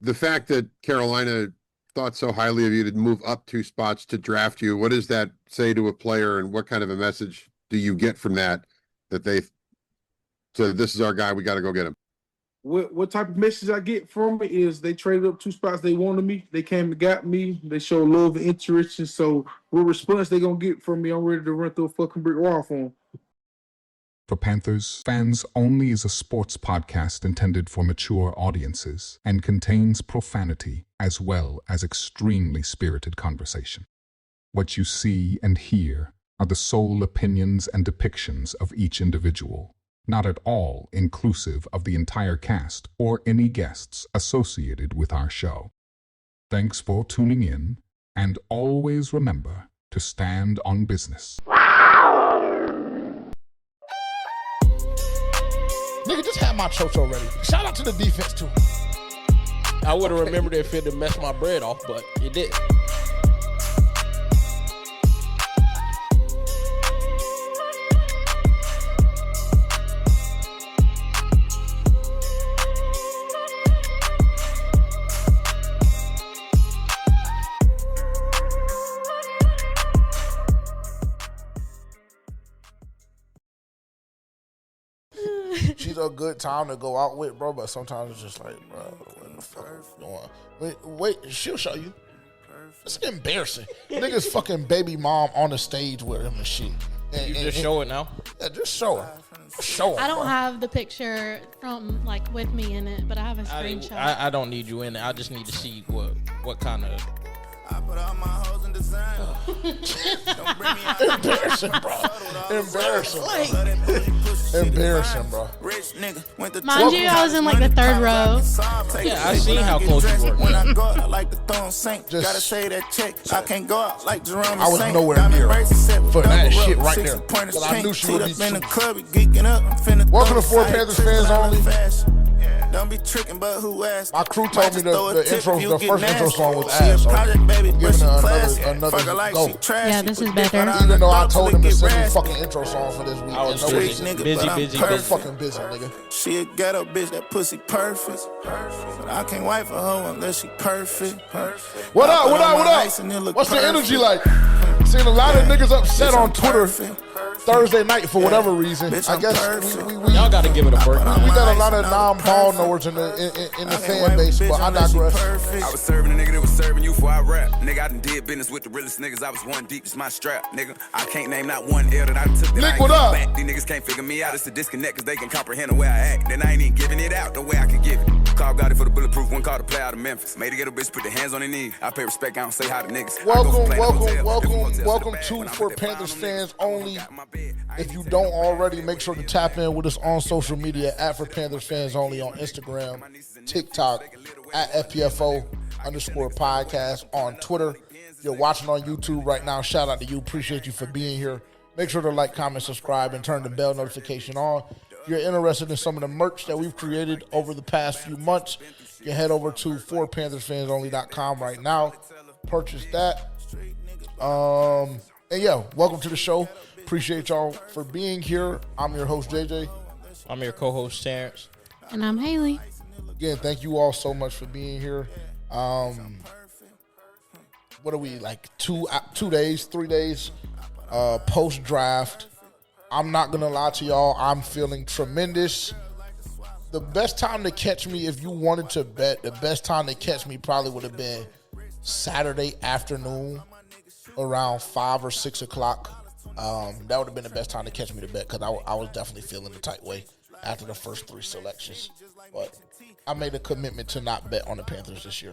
the fact that Carolina thought so highly of you to move up 2 spots to draft you, what does that say to a player, and what kind of a message do you get from that they so this is our guy, we got to go get him? What type of message I get from it is they traded up 2 spots. They wanted me. They came and got me. They showed love and interest. And so what response they going to get from me, I'm ready to run through a fucking brick wall for them. For Panthers Fans Only is a sports podcast intended for mature audiences and contains profanity as well as extremely spirited conversation. What you see and hear are the sole opinions and depictions of each individual, not at all inclusive of the entire cast or any guests associated with our show. Thanks for tuning in, and always remember to stand on business. Nigga, just have my chocho ready. Shout out to the defense, too. I would have remembered it if it had messed my bread off, but it didn't. She's a good time to go out with, bro, but sometimes it's just like, bro, what the fuck is going on? Wait, she'll show you. It's embarrassing. Nigga's fucking baby mom on the stage with him and shit. You just show it now? Yeah, just show her. Show her. I don't have the picture from, like, with me in it, but I have a screenshot. I don't need you in it. I just need to see what kind of... I put all my hoes in design. Don't bring me out. Embarrassing, bro. Embarrassing, bro. Rich nigga went to Mind you, I was in like the 3rd row. Yeah, I seen how close you were. When I go out, I like to throw 'em sink. Gotta say that check. I can't go out like Jerome. I was nowhere near for that shit right there. Because I knew she would be in the club, geeking up. I'm finna welcome to 4 Panthers Fans Only. Don't be tricking, but who asked? My crew told me the first intro song was ass. So I'm giving her another go. Yeah, this is better. Even though I told him to send me fucking intro song for this week. I was busy. I'm fucking busy, nigga. She a ghetto bitch, that pussy perfect. But I can't wife a hoe unless she perfect. What up? What's the energy like? Seen a lot of niggas upset on Twitter Thursday night for whatever reason. I guess we y'all got to give it a break. We got a lot of non-ball knowers in the fan base, but I digress. I was serving a nigga that was serving you before I rap. Nigga, I done did business with the realest niggas. I was one deep, it's my strap. Nigga, I can't name not one L that I took that Nick, I ain't what up? back. These niggas can't figure me out. It's a disconnect because they can comprehend the way I act. Then I ain't even giving it out the way I can give it. Call got it for the bulletproof, one call to play out of Memphis. Made to get a bitch, put their hands on their knees. I pay respect, I don't say hi to niggas. Welcome to For Panthers Fans Only. If you don't already, make sure to tap in with us on social media at For Panthers Fans Only on Instagram, TikTok, at FPFO_podcast on Twitter. If you're watching on YouTube right now, shout out to you. Appreciate you for being here. Make sure to like, comment, subscribe, and turn the bell notification on. If you're interested in some of the merch that we've created over the past few months, you can head over to 4PanthersFansOnly.com right now. Purchase that. And yeah, welcome to the show. Appreciate y'all for being here. I'm your host, JJ. I'm your co-host, Terrence. And I'm Haley. Again, thank you all so much for being here. What are we, like 3 days post-draft. I'm not going to lie to y'all. I'm feeling tremendous. The best time to catch me, if you wanted to bet, the best time to catch me probably would have been Saturday afternoon around 5 or 6 o'clock. That would have been the best time to catch me to bet because I was definitely feeling the tight way after the first 3 selections. But I made a commitment to not bet on the Panthers this year.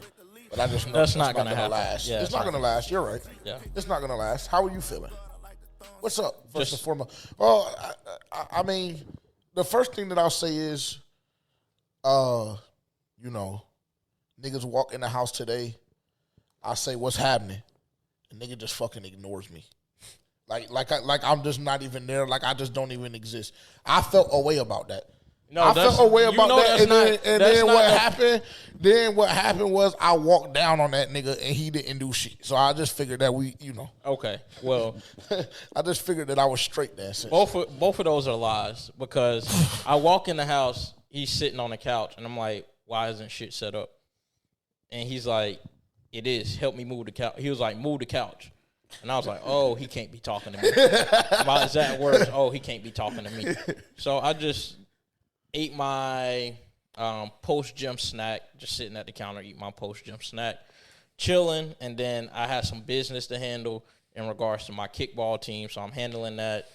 But I just know that's not going to last. Yeah, it's not going to last. You're right. Yeah. It's not going to last. How are you feeling? What's up, first and foremost? Well, I mean, the first thing that I'll say is, niggas walk in the house today, I say, what's happening? And nigga just fucking ignores me. Like I'm just not even there. Like I just don't even exist. I felt a way about that. No, I felt a way about that. And then what happened? Then what happened was I walked down on that nigga and he didn't do shit. So I just figured that Okay, well, I just figured that I was straight there. Both of those are lies because I walk in the house, he's sitting on the couch, and I'm like, why isn't shit set up? And he's like, it is. Help me move the couch. He was like, move the couch. And I was like, oh, he can't be talking to me. My exact words, oh, he can't be talking to me. So I just ate my post-gym snack, just sitting at the counter, eat my post-gym snack, chilling, and then I had some business to handle in regards to my kickball team, so I'm handling that.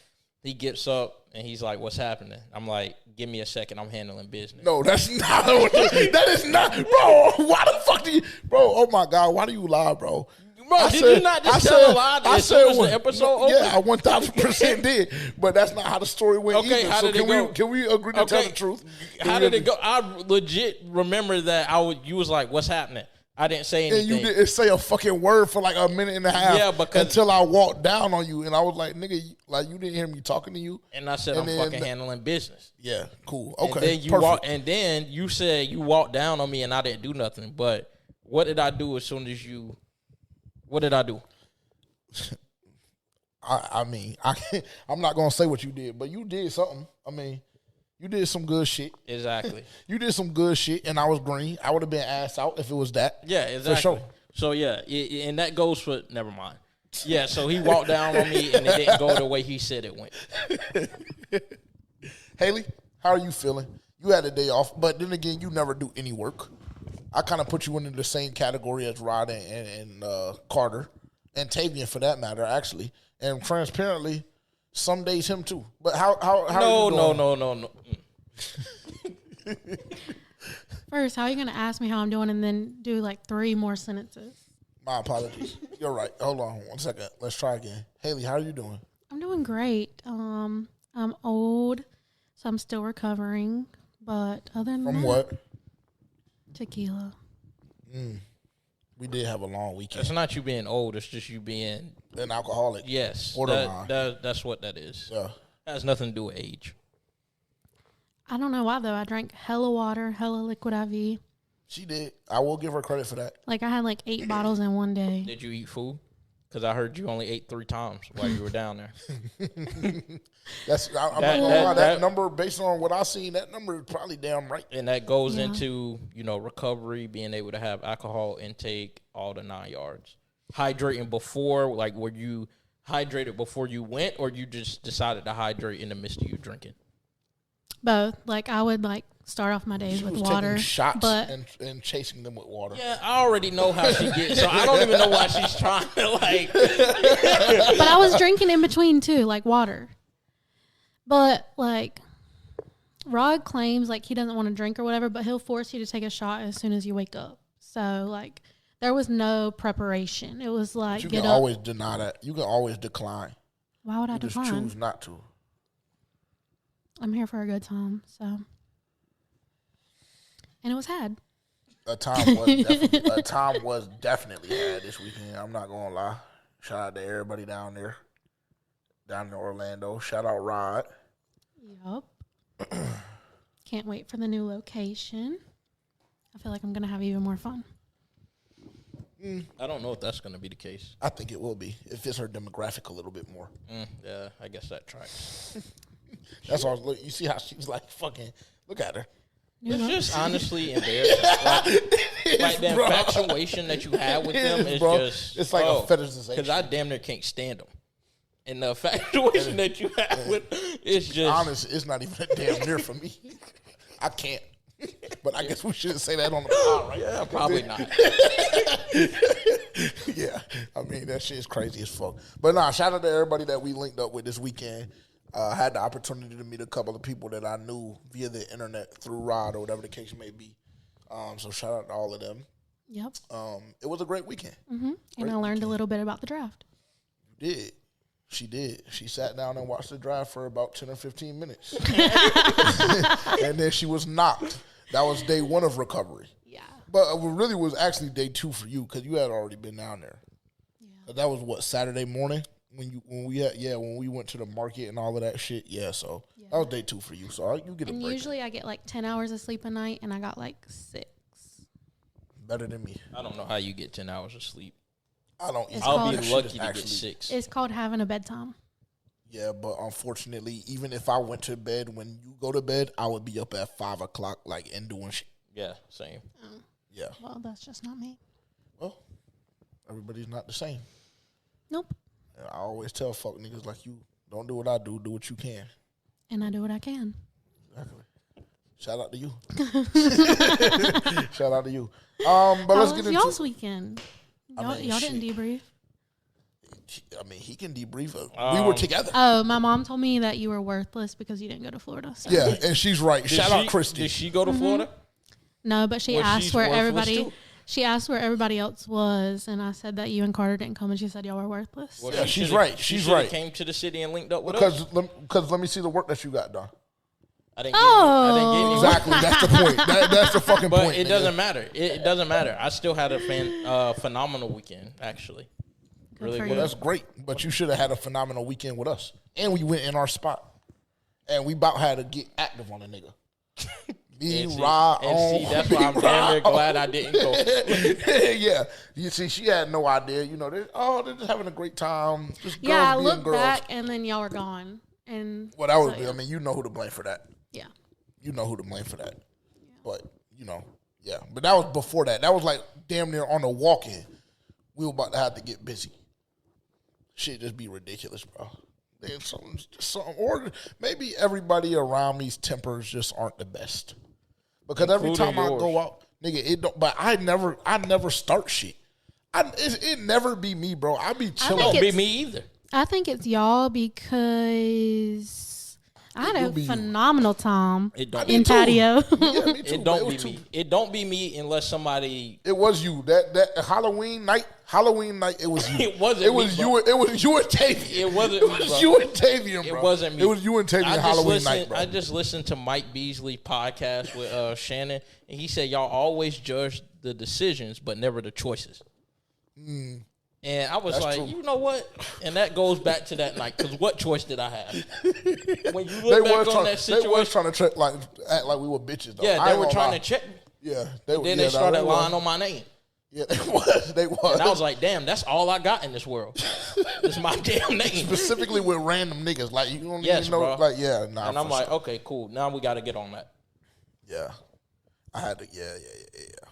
He gets up, and he's like, what's happening? I'm like, give me a second, I'm handling business. No, that's not that is not, bro. Why the fuck do you, bro, oh my God, why do you lie, bro? Bro, did you not just tell a lie as soon as the episode opened? Yeah, I 1,000% did, but that's not how the story went Okay, either. how So did it go? Can we agree to tell the truth? How did it go? I legit remember that you was like, what's happening? I didn't say anything. And you didn't say a fucking word for like a minute and a half. Yeah, because until I walked down on you, and I was like, nigga, like you didn't hear me talking to you. And I said, I'm fucking handling business. Yeah, cool. Okay. And then you said you walked down on me and I didn't do nothing. But what did I do as soon as you? What did I do? I mean, I'm not gonna say what you did, but you did something. I mean, you did some good shit. Exactly. You did some good shit, and I was green. I would have been ass out if it was that. Yeah, exactly. For sure. So yeah, and that goes for never mind. Yeah, so he walked down on me and it didn't go the way he said it went. Haley, how are you feeling? You had a day off, but then again, you never do any work. I kind of put you into the same category as Rod and Carter, and Tavian for that matter, actually. And transparently, some days him too. But how are you doing? No. First, how are you going to ask me how I'm doing and then do like 3 more sentences? My apologies. You're right. Hold on 1 second. Let's try again. Haley, how are you doing? I'm doing great. I'm old, so I'm still recovering. But other than From that, what? Tequila. We did have a long weekend. It's not you being old. It's just you being An alcoholic. yes. Borderline. That's what that is. Yeah. It has nothing to do with age. I don't know why, though. I drank hella water, hella liquid IV. She did. I will give her credit for that. Like, I had like 8 bottles in one day. Did you eat food? Because I heard you only ate 3 times while you were down there. I'm not gonna lie. That number, based on what I've seen, that number is probably damn right. And that goes into, recovery, being able to have alcohol intake, all the 9 yards. Hydrating before, like, were you hydrated before you went, or you just decided to hydrate in the midst of you drinking? Both. Like, I would like start off my days She with was water. taking shots but and chasing them with water. Yeah, I already know how she gets, so I don't even know why she's trying to, like. but I was drinking in between too, like water. But like, Rod claims like he doesn't want to drink or whatever, but he'll force you to take a shot as soon as you wake up. So like, there was no preparation. It was like, you get can up. always deny that. You can always decline. Why would I You just decline? choose not to. I'm here for a good time, so. And it was had. A time was definitely had this weekend. I'm not gonna lie. Shout out to everybody down in Orlando. Shout out Rod. Yup. Can't wait for the new location. I feel like I'm gonna have even more fun. I don't know if that's going to be the case. I think it will be. It fits her demographic a little bit more. Yeah, I guess that tracks. That's all. Look, you see how she's like fucking. Look at her. It's just honestly embarrassing. Like the infatuation that you have with them is just. It's like a fetishization. Because I damn near can't stand them. And the infatuation that you have with it's just. Honestly, it's not even a damn near for me. I can't. But I guess we shouldn't say that on the pod, right? Yeah, probably not. Yeah, I mean, that shit is crazy as fuck. But nah, shout out to everybody that we linked up with this weekend. Had the opportunity to meet a couple of people that I knew via the internet through Rod or whatever the case may be. So shout out to all of them. Yep. It was a great weekend. Mm-hmm. And I learned a little bit about the draft. You did. She did. She sat down and watched the draft for about 10 or 15 minutes. And then she was knocked. That was day 1 of recovery. Yeah. But it really was actually day 2 for you because you had already been down there. Yeah. That was what, Saturday morning when we went to the market and all of that shit. Yeah, so that was day 2 for you. So you get a break. And usually I get like 10 hours of sleep a night, and I got like 6. Better than me. I don't know how you get 10 hours of sleep. I don't. I'll be lucky to get 6. It's called having a bedtime. Yeah, but unfortunately, even if I went to bed when you go to bed, I would be up at 5 o'clock, like, and doing shit. Yeah, same. Yeah. Well, that's just not me. Well, everybody's not the same. Nope. And I always tell fuck niggas like you, don't do what I do what you can. And I do what I can. Exactly. Shout out to you. Shout out to you. But let's get into y'all's weekend. Y'all, mean, y'all didn't shit. debrief. I mean, he can debrief. We were together. Oh, my mom told me that you were worthless because you didn't go to Florida. So. Yeah, and she's right. Shout out Christy. Did she go to Florida? No, but she Well, asked she's where worthless everybody. too. She asked where everybody else was, and I said that you and Carter didn't come, and she said y'all were worthless. Well, Yeah, she she's shoulda- right. She She's shoulda right. Came to the city and linked up with us. Because let me see the work that you got done. I didn't get any. Exactly. That's the point. That's the fucking But point. it nigga. doesn't matter. It doesn't matter. I still had a phenomenal weekend, actually. Really for good. you. That's great. But you should have had a phenomenal weekend with us. And we went in our spot. And we about had to get active on a nigga. And see, that's why I'm damn near glad I didn't go. Yeah. You see, she had no idea. You know, they're just having a great time. Just Yeah, I girls being looked girls. back, and then y'all were gone. And Well, that was, so, yeah. I mean, you know who to blame for that. Yeah. You know who to blame for that. But, you know, yeah. But that was before that. That was like damn near on the walk-in. We were about to have to get busy. Shit just be ridiculous, bro. And something, or maybe everybody around me's tempers just aren't the best. Because every Including time I yours. go out, nigga, it don't. But I never start shit. It never be me, bro. I be chilling. Don't be it's- me either. I think it's y'all because I had will a be you. phenomenal time It don't. in too. patio. Yeah, me too. It but don't was be too- me. It don't be me unless somebody. It was you. That Halloween night. It was you. It wasn't It was me, you. It was you and Tavian. It wasn't It me, was bro. you and Tavian, bro. It wasn't me. It was you and Tavian Halloween night, bro. I just listened to Mike Beasley podcast with Shannon, and he said y'all always judge the decisions but never the choices. And I was That's like, true. you know what? And that goes back to that night, because what choice did I have? When you They look back was on trying. that They was situation, trying to act like we were bitches. Though. yeah, I they ain't were gonna trying lie. to check me. Yeah, Then they started lying on my name. Yeah, they was. They was. And I was like, damn, that's all I got in this world. It's my damn name. specifically with random niggas. Like you don't Yes, even know. bro. Like yeah, nah. And I'm for like, sure. okay, cool. Now we got to get on that. yeah, I had to. Yeah.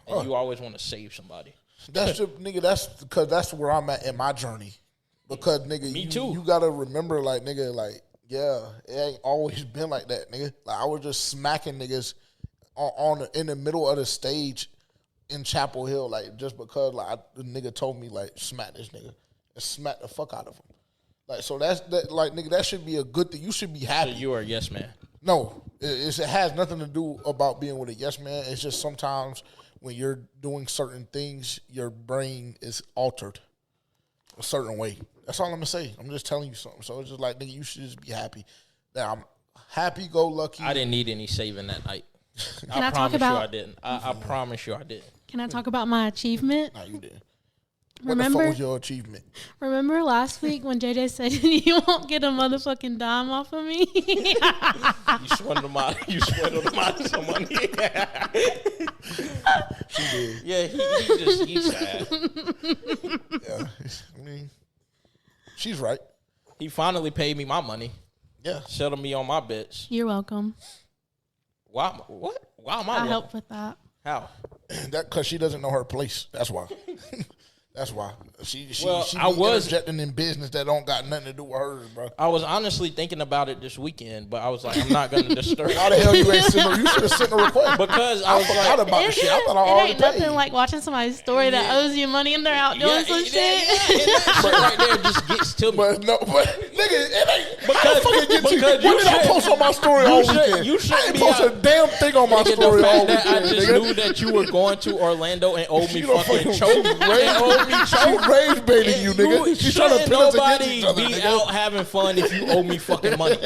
And you always want to save somebody. That's just nigga. That's because that's where I'm at in my journey. Because nigga, Me too. You gotta remember, like nigga, like yeah, it ain't always been like that, nigga. Like I was just smacking niggas in the middle of the stage in Chapel Hill, like just because like the nigga told me like smack this nigga and smack the fuck out of him. Like so that's that like nigga that should be a good thing. You should be So happy. you are a yes man. No, it has nothing to do about being with a yes man. It's just sometimes when you're doing certain things, your brain is altered a certain way. That's all I'm gonna say. I'm just telling you something. So it's just like, nigga, you should just be happy. Now I'm happy go lucky. I didn't need any saving that night. Can I talk promise you I about? didn't. I promise you I didn't. Can I talk about my achievement? Nah, you didn't. What Remember? the fuck was your achievement? Remember last week when JJ said you won't get a motherfucking dime off of me? You swindled him out. You swindled him out of some money. She did. Yeah, he's sad. Yeah. I mean, she's right. He finally paid me my money. Yeah. Settled me on my bets. You're welcome. Why? What? Why am I? I welcome? helped with that. How? That because she doesn't know her place. That's why. That's why. She Well, she I be was- interjecting in business that don't got nothing to do with hers, bro. I was honestly thinking about it this weekend, but I was like, I'm not going to disturb. Why the hell you ain't sent no? You should have sent a request. Because I was forgot like, about the shit. I thought I It already ain't nothing paid. like watching somebody's story that Yeah. owes you money and they're out doing some and shit. that shit right there just gets to me. But no, but nigga, it ain't. How Because- the fuck it get to you? because What you did I should- post on my story you all should- weekend? you shouldn't I ain't be post a out- damn thing on my Nigga, story the all fact that I weekend, just nigga. knew that you were going to Orlando and owed me She don't fucking fucking- choke. And owed me She choke. rage baiting you, nigga. She's trying to Shouldn't pit us against nobody each other, be nigga. out having fun if you owe me fucking money.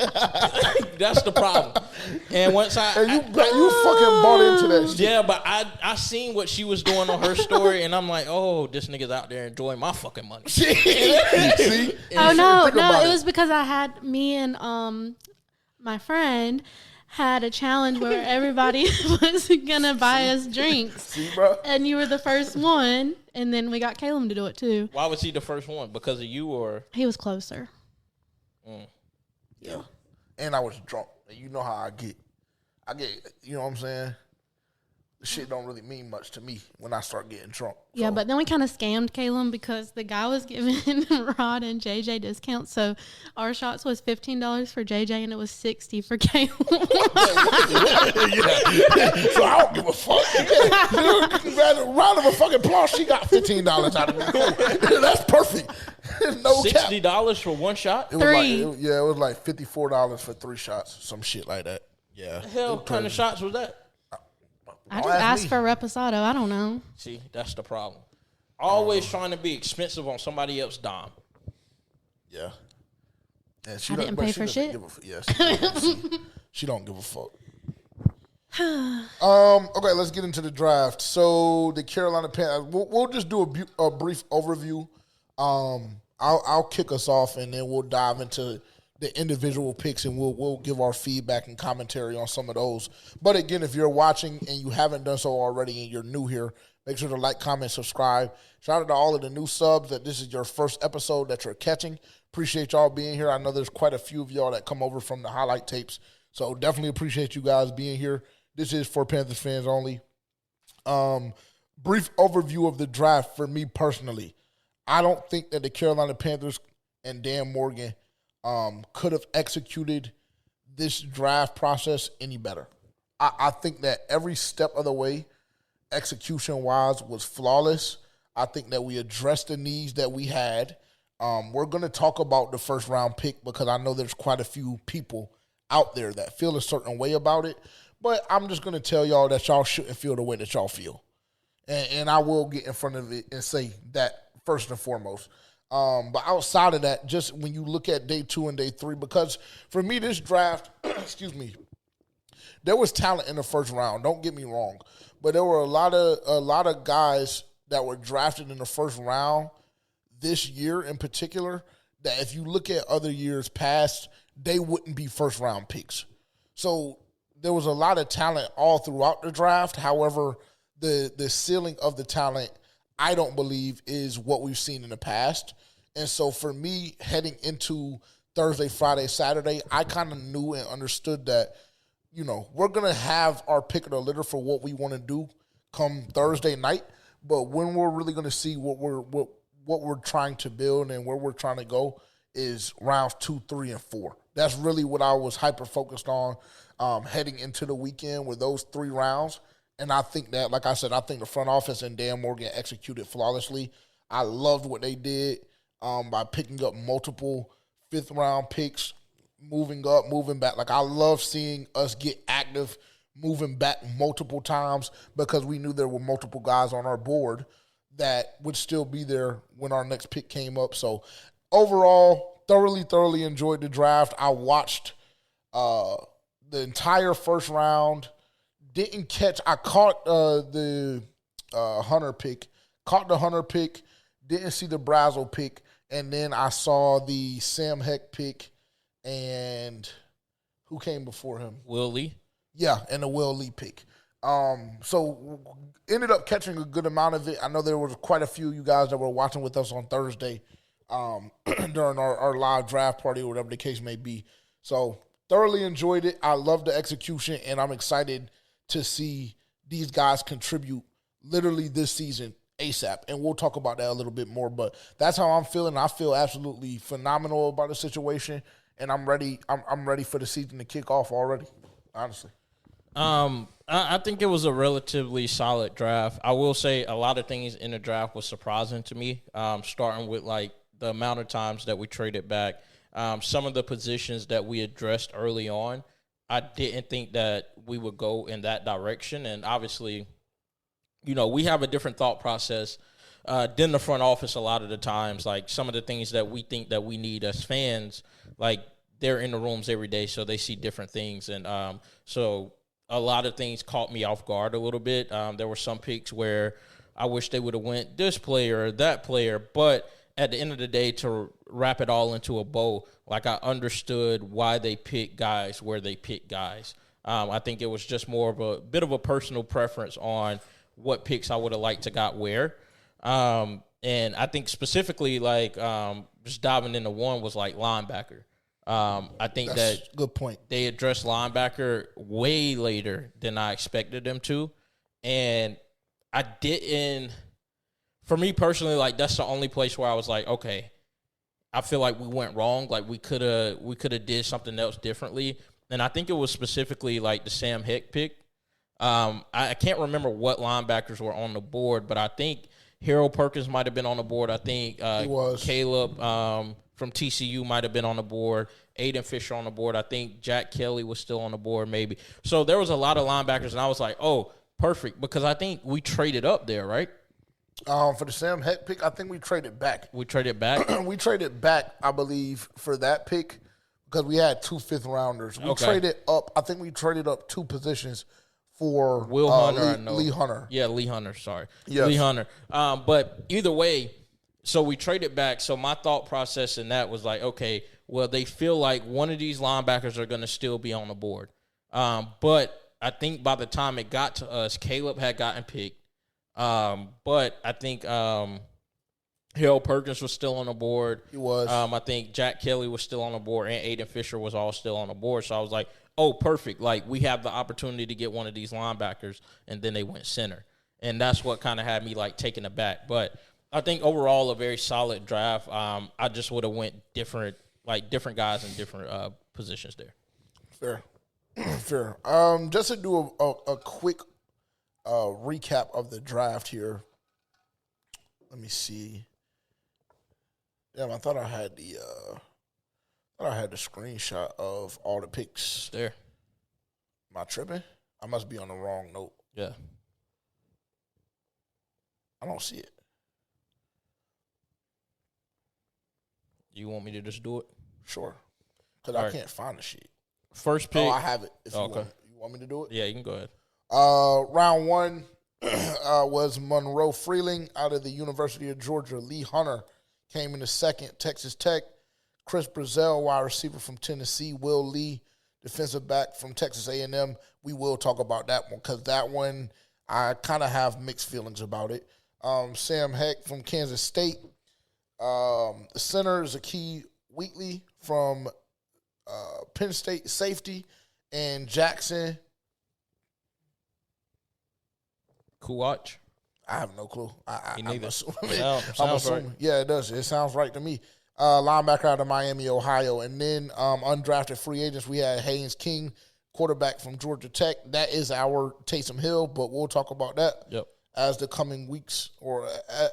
That's the problem. And once And you fucking bought into that shit. yeah, but I seen what she was doing on her story, and I'm like, oh, this nigga's out there enjoying my fucking money. See? Oh no, Think no! about It it. was because I had me and my friend had a challenge where everybody was gonna buy us drinks, See, bro? and you were the first one, and then we got Caleb to do it too. Why was he the first one? Because of you or? He was closer. Yeah. And I was drunk. You know how I get. You know what I'm saying? the shit don't really mean much to me when I start getting drunk. Yeah, So, but then we kind of scammed Caleb because the guy was giving Rod and JJ discounts. So our shots was $15 for JJ and it was $60 for Caleb. So I don't give a fuck. Round of a fucking applause. She got $15 out of me. Cool. That's perfect. No cap. $60 for one shot? It was Three. Like, it was like $54 for 3 shots, some shit like that. Yeah. The hell kind of shots was that? I just asked for reposado. I don't know. See, that's the problem. Always trying to be expensive on somebody else's dime. Yeah. And I didn't pay for shit. She don't give a fuck. Okay, let's get into the draft. So the Carolina Panthers. We'll just do a brief overview. I'll kick us off, and then we'll dive into the individual picks, and we'll give our feedback and commentary on some of those. But again, if you're watching and you haven't done so already and you're new here, make sure to like, comment, subscribe. Shout out to all of the new subs that this is your first episode that you're catching. Appreciate y'all being here. I know there's quite a few of y'all that come over from the highlight tapes, so definitely appreciate you guys being here. This is for Panthers fans only. Brief overview of the draft for me personally. I don't think that the Carolina Panthers and Dan Morgan could have executed this draft process any better. I think that every step of the way, execution-wise, was flawless. I think that we addressed the needs that we had. We're going to talk about the first-round pick because I know there's quite a few people out there that feel a certain way about it. But I'm just going to tell y'all that y'all shouldn't feel the way that y'all feel. And I will get in front of it and say that first and foremost. But outside of that, just when you look at day 2 and day 3, because for me, this draft, there was talent in the first round. Don't get me wrong, but there were a lot of guys that were drafted in the first round this year in particular. That if you look at other years past, they wouldn't be first round picks. So there was a lot of talent all throughout the draft. However, the ceiling of the talent, I don't believe, is what we've seen in the past. And so for me, heading into Thursday, Friday, Saturday, I kind of knew and understood that, we're going to have our pick of the litter for what we want to do come Thursday night. But when we're really going to see what we're trying to build and where we're trying to go is rounds 2, 3, and 4. That's really what I was hyper-focused on heading into the weekend with those 3 rounds. And I think that, like I said, I think the front office and Dan Morgan executed flawlessly. I loved what they did by picking up multiple fifth-round picks, moving up, moving back. Like, I love seeing us get active, moving back multiple times because we knew there were multiple guys on our board that would still be there when our next pick came up. So, overall, thoroughly enjoyed the draft. I watched the entire first round. I caught the Hunter pick. Caught the Hunter pick. Didn't see the Brazzle pick. And then I saw the Sam Heck pick. And who came before him? Will Lee. Yeah, and the Will Lee pick. So ended up catching a good amount of it. I know there was quite a few of you guys that were watching with us on Thursday during our live draft party or whatever the case may be. So thoroughly enjoyed it. I love the execution, and I'm excited to see these guys contribute literally this season ASAP. And we'll talk about that a little bit more, but that's how I'm feeling. I feel absolutely phenomenal about the situation, and I'm ready. I'm ready for the season to kick off already, honestly. I think it was a relatively solid draft. I will say a lot of things in the draft was surprising to me, starting with like the amount of times that we traded back, some of the positions that we addressed early on. I didn't think that we would go in that direction. And obviously, we have a different thought process than the front office a lot of the times. Like some of the things that we think that we need as fans, like they're in the rooms every day, so they see different things. And so a lot of things caught me off guard a little bit. There were some picks where I wish they would have went this player or that player, but at the end of the day, to wrap it all into a bow, like I understood why they picked guys where they picked guys. I think it was just more of a bit of a personal preference on what picks I would have liked to got where. And I think specifically, like, just diving into one was like linebacker. I think That's a good point. They addressed linebacker way later than I expected them to. and I didn't. For me personally, like that's the only place where I was like, okay, I feel like we went wrong. Like we could have did something else differently. And I think it was specifically like the Sam Heck pick. I can't remember what linebackers were on the board, but I think Harold Perkins might have been on the board. I think Caleb from TCU might have been on the board. Aiden Fisher on the board. I think Jack Kelly was still on the board maybe. So there was a lot of linebackers, and I was like, oh, perfect, because I think we traded up there, right? For the Sam Heck pick, I think we traded back. We traded back? We traded back, I believe, for that pick because we had 2 5th-rounders. We traded up. I think we traded up 2 positions for Will Hunter, Lee Hunter. Yeah, Lee Hunter, sorry. Yes. Lee Hunter. But either way, so we traded back. So my thought process in that was like, okay, well, they feel like one of these linebackers are going to still be on the board. But I think by the time it got to us, Caleb had gotten picked. But I think Harold Perkins was still on the board. He was. I think Jack Kelly was still on the board, and Aiden Fisher was all still on the board. So I was like, oh, perfect. Like, we have the opportunity to get one of these linebackers, and then they went center. And that's what kind of had me, like, taken aback. But I think overall a very solid draft. I just would have went different guys in different positions there. Fair. Just to do a quick recap of the draft here. Let me see. Damn, I thought I had the screenshot of all the picks. There. Am I tripping? I must be on the wrong note. Yeah. I don't see it. You want me to just do it? Sure. Because I can't find the shit. First pick. Oh, I have it. If you okay. You want me to do it? Yeah, you can go ahead. Round 1 was Monroe Freeling out of the University of Georgia. Lee Hunter came in the second. Texas Tech. Chris Brazzle, wide receiver from Tennessee. Will Lee, defensive back from Texas A&M. We will talk about that one because that one I kind of have mixed feelings about it. Sam Heck from Kansas State. The center is Akey Wheatley from Penn State, safety. And Jackson. Kuwatch? I have no clue. Me neither. I'm assuming. Right. Yeah, it does. It sounds right to me. Linebacker out of Miami, Ohio. And then undrafted free agents, we had Haynes King, quarterback from Georgia Tech. That is our Taysom Hill, but we'll talk about that as the coming weeks or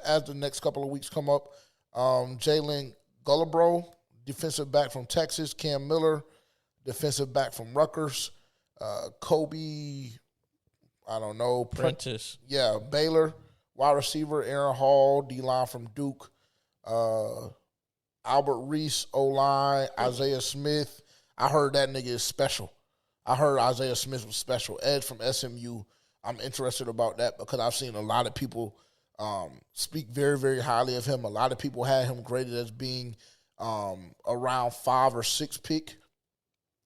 as the next couple of weeks come up. Jalen Gullabro, defensive back from Texas. Cam Miller, defensive back from Rutgers. Kobe, I don't know. Prentice. Yeah, Baylor. Wide receiver, Aaron Hall, D-line from Duke. Albert Reese, O-line. Isaiah Smith. I heard that nigga is special. I heard Isaiah Smith was special. Ed from SMU. I'm interested about that because I've seen a lot of people speak very, very highly of him. A lot of people had him graded as being around 5 or 6 pick.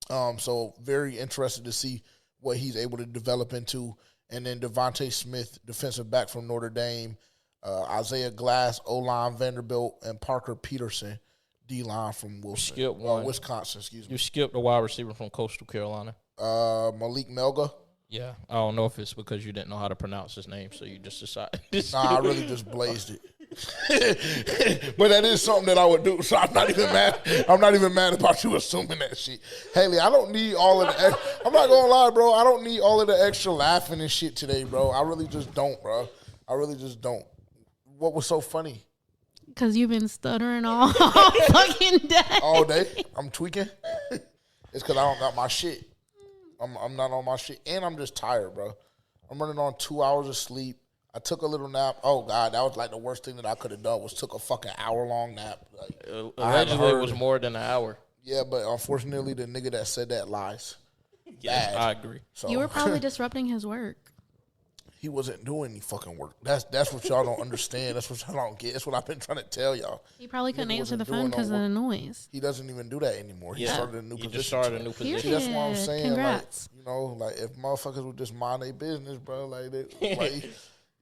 So very interested to see what he's able to develop into. And then Devontae Smith, defensive back from Notre Dame. Isaiah Glass, O-line, Vanderbilt. And Parker Peterson, D-line from Wisconsin. Excuse me. You skipped a wide receiver from Coastal Carolina. Malik Melga. Yeah. I don't know if it's because you didn't know how to pronounce his name, so you just decided. Nah, I really just blazed it. But that is something that I would do, so I'm not even mad. I'm not even mad about you assuming that shit. Haley, I don't need all of the I'm not gonna lie, bro. I don't need all of the extra laughing and shit today, bro. I really just don't, bro. I really just don't. What was so funny? Because you've been stuttering all fucking day. All day? I'm tweaking? It's because I don't got my shit. I'm not on my shit. And I'm just tired, bro. I'm running on 2 hours of sleep. I took a little nap. Oh, God, that was like the worst thing that I could have done was took a fucking hour-long nap. Like, allegedly, it was more than an hour. Yeah, but unfortunately, the nigga that said that lies. Yes, I agree. So, you were probably disrupting his work. He wasn't doing any fucking work. That's what y'all don't understand. That's what y'all don't get. That's what I've been trying to tell y'all. He probably couldn't answer the phone because of the noise. He doesn't even do that anymore. He started a new position. He just started a new position. Period. That's what I'm saying. Congrats. Like, you know, like if motherfuckers would just mind their business, bro, like that, like,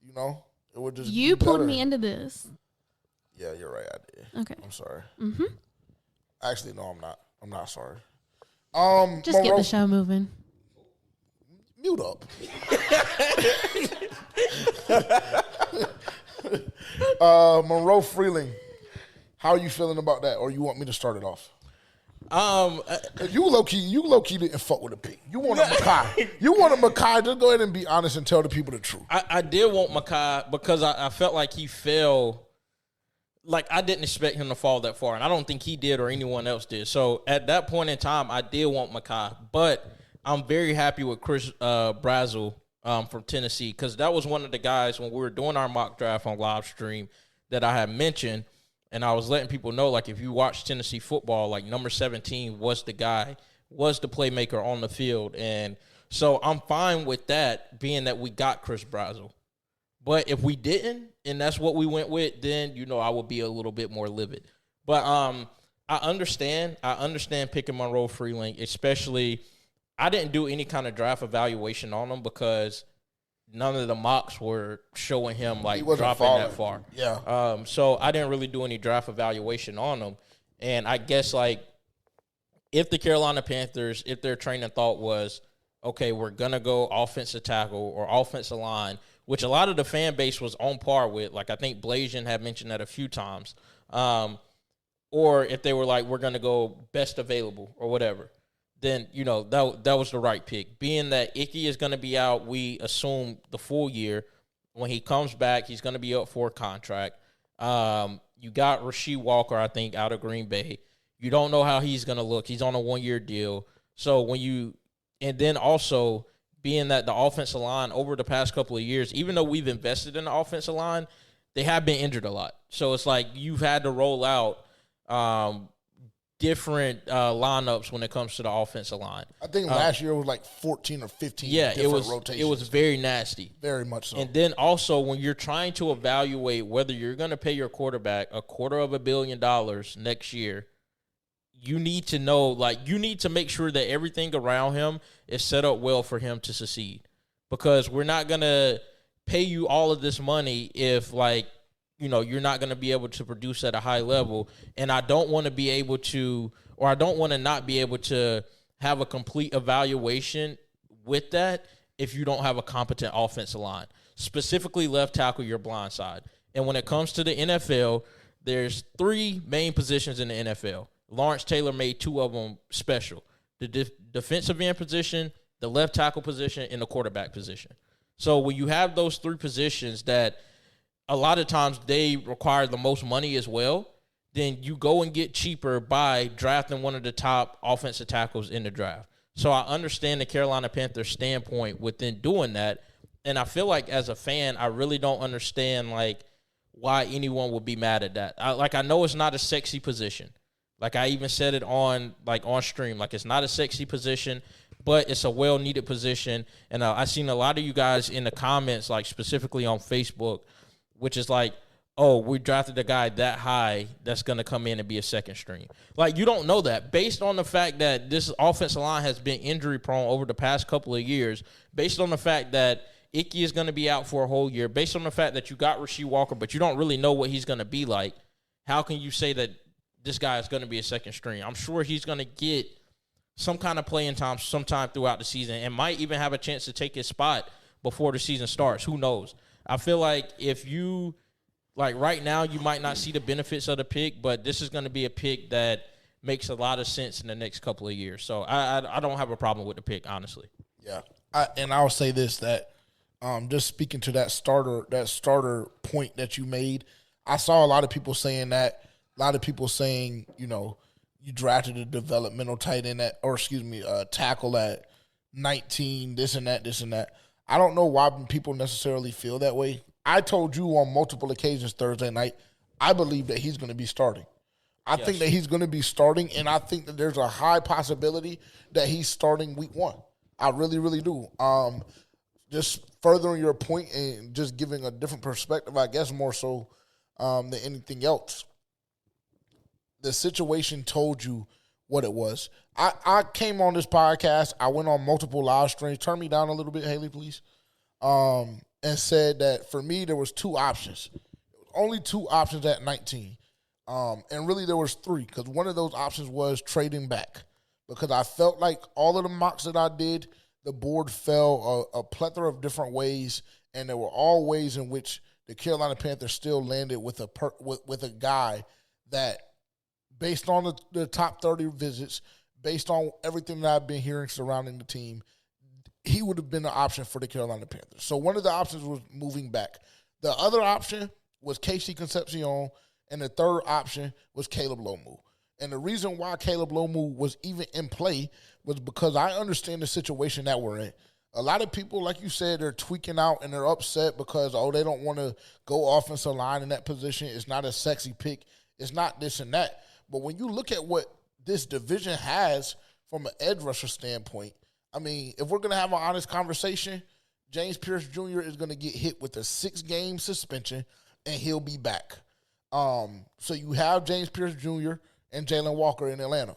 you know, it would just. You pulled me into this. Yeah, you're right. I did. Okay. I'm sorry. Mm-hmm. Actually, no, I'm not. I'm not sorry. Just get the show moving. Mute up. Monroe Freeling, how are you feeling about that? Or you want me to start it off? You low key didn't fuck with a pick. You want a Makai. You want a Makai. Just go ahead and be honest and tell the people the truth. I did want Makai because I felt like he fell. Like, I didn't expect him to fall that far, and I don't think he did or anyone else did. So, at that point in time, I did want Makai. But I'm very happy with Chris Brazzle from Tennessee because that was one of the guys when we were doing our mock draft on live stream that I had mentioned, and I was letting people know, like, if you watch Tennessee football, like, number 17 was the guy, was the playmaker on the field. And so I'm fine with that, being that we got Chris Brazzle. But if we didn't, and that's what we went with, then, I would be a little bit more livid. But I understand picking Monroe Freeling, especially I didn't do any kind of draft evaluation on him because none of the mocks were showing him, like, dropping that far. Yeah. So I didn't really do any draft evaluation on him. And I guess, like, if the Carolina Panthers, if their training thought was, okay, we're going to go offensive tackle or offensive line, which a lot of the fan base was on par with. Like, I think Blasian had mentioned that a few times. Or if they were like, we're going to go best available or whatever, then, that was the right pick. Being that Icky is going to be out, we assume the full year. When he comes back, he's going to be up for a contract. You got Rasheed Walker, I think, out of Green Bay. You don't know how he's going to look. He's on a one-year deal. So and then also – being that the offensive line over the past couple of years, even though we've invested in the offensive line, they have been injured a lot. So it's like you've had to roll out different lineups when it comes to the offensive line. I think last year was like 14 or 15 different rotations. It was very nasty. Very much so. And then also when you're trying to evaluate whether you're going to pay your quarterback $250 million next year, you need to know, like, you need to make sure that everything around him is set up well for him to succeed. Because we're not going to pay you all of this money if, like, you're not going to be able to produce at a high level. And I don't want to be able to, or I don't want to not be able to have a complete evaluation with that if you don't have a competent offensive line. Specifically left tackle, your blind side. And when it comes to the NFL, there's 3 main positions in the NFL. Lawrence Taylor made 2 of them special. The defensive end position, the left tackle position, and the quarterback position. So when you have those 3 positions that a lot of times they require the most money as well, then you go and get cheaper by drafting one of the top offensive tackles in the draft. So I understand the Carolina Panthers standpoint within doing that. And I feel like as a fan, I really don't understand, like, why anyone would be mad at that. I know it's not a sexy position. Like, I even said it on stream. Like, it's not a sexy position, but it's a well-needed position. And I've seen a lot of you guys in the comments, like, specifically on Facebook, which is like, oh, we drafted a guy that high that's going to come in and be a second string. Like, you don't know that. Based on the fact that this offensive line has been injury-prone over the past couple of years, based on the fact that Icky is going to be out for a whole year, based on the fact that you got Rasheed Walker, but you don't really know what he's going to be like, how can you say that this guy is going to be a second string? I'm sure he's going to get some kind of playing time sometime throughout the season and might even have a chance to take his spot before the season starts. Who knows? I feel like if you, like, right now, you might not see the benefits of the pick, but this is going to be a pick that makes a lot of sense in the next couple of years. So I don't have a problem with the pick, honestly. Yeah. And I'll say this, that just speaking to that starter point that you made, I saw a lot of people saying that. A lot of people saying, you drafted a developmental tight end tackle at 19, this and that. I don't know why people necessarily feel that way. I told you on multiple occasions Thursday night, I believe that he's going to be starting. I think that he's going to be starting, and I think that there's a high possibility that he's starting week 1. I really, really do. Just furthering your point and just giving a different perspective, I guess, more so than anything else. The situation told you what it was. I came on this podcast. I went on multiple live streams. Turn me down a little bit, Haley, please. And said that for me, there was 2 options. Only 2 options at 19. And really there was 3, because one of those options was trading back. Because I felt like all of the mocks that I did, the board fell a plethora of different ways, and there were all ways in which the Carolina Panthers still landed with a guy that, based on the top 30 visits, based on everything that I've been hearing surrounding the team, he would have been an option for the Carolina Panthers. So one of the options was moving back. The other option was Casey Concepcion, and the third option was Caleb Lomu. And the reason why Caleb Lomu was even in play was because I understand the situation that we're in. A lot of people, like you said, they're tweaking out and they're upset because, they don't want to go offensive line in that position. It's not a sexy pick. It's not this and that. But when you look at what this division has from an edge rusher standpoint, I mean, if we're going to have an honest conversation, James Pierce Jr. is going to get hit with a 6-game suspension, and he'll be back. So you have James Pierce Jr. and Jalen Walker in Atlanta.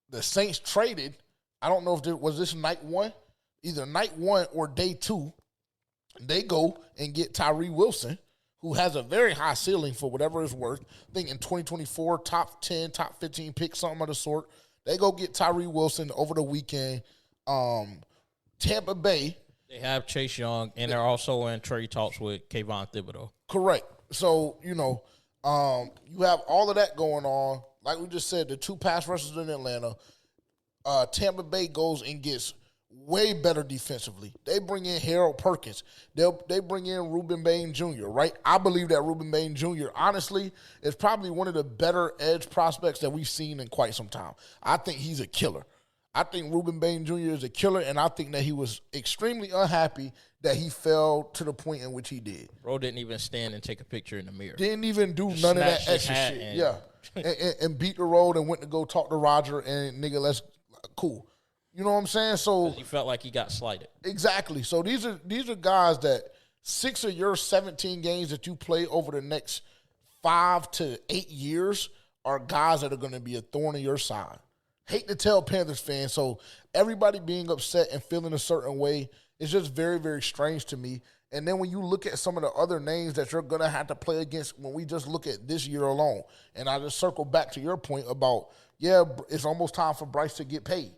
The Saints traded, I don't know if was this night one, either night one or day 2, they go and get Tyree Wilson, who has a very high ceiling for whatever it's worth. I think in 2024, top 10, top 15 pick, something of the sort. They go get Tyree Wilson over the weekend. Tampa Bay. They have Chase Young, and they're also in trade talks with Kayvon Thibodeau. Correct. So, you have all of that going on. Like we just said, the 2 pass rushers in Atlanta. Tampa Bay goes and gets way better defensively. They bring in Harold Perkins. They bring in Ruben Bain Jr., right? I believe that Ruben Bain Jr., honestly, is probably one of the better edge prospects that we've seen in quite some time. I think he's a killer. I think Ruben Bain Jr. is a killer, and I think that he was extremely unhappy that he fell to the point in which he did. Bro didn't even stand and take a picture in the mirror. Didn't even do none of that extra shit. Yeah. and beat the road and went to go talk to Roger and nigga, let's cool. You know what I'm saying? So he felt like he got slighted. Exactly. So these are guys that 6 of your 17 games that you play over the next 5 to 8 years are guys that are going to be a thorn in your side. Hate to tell Panthers fans, so everybody being upset and feeling a certain way is just very, very strange to me. And then when you look at some of the other names that you're going to have to play against when we just look at this year alone, and I just circle back to your point about, it's almost time for Bryce to get paid.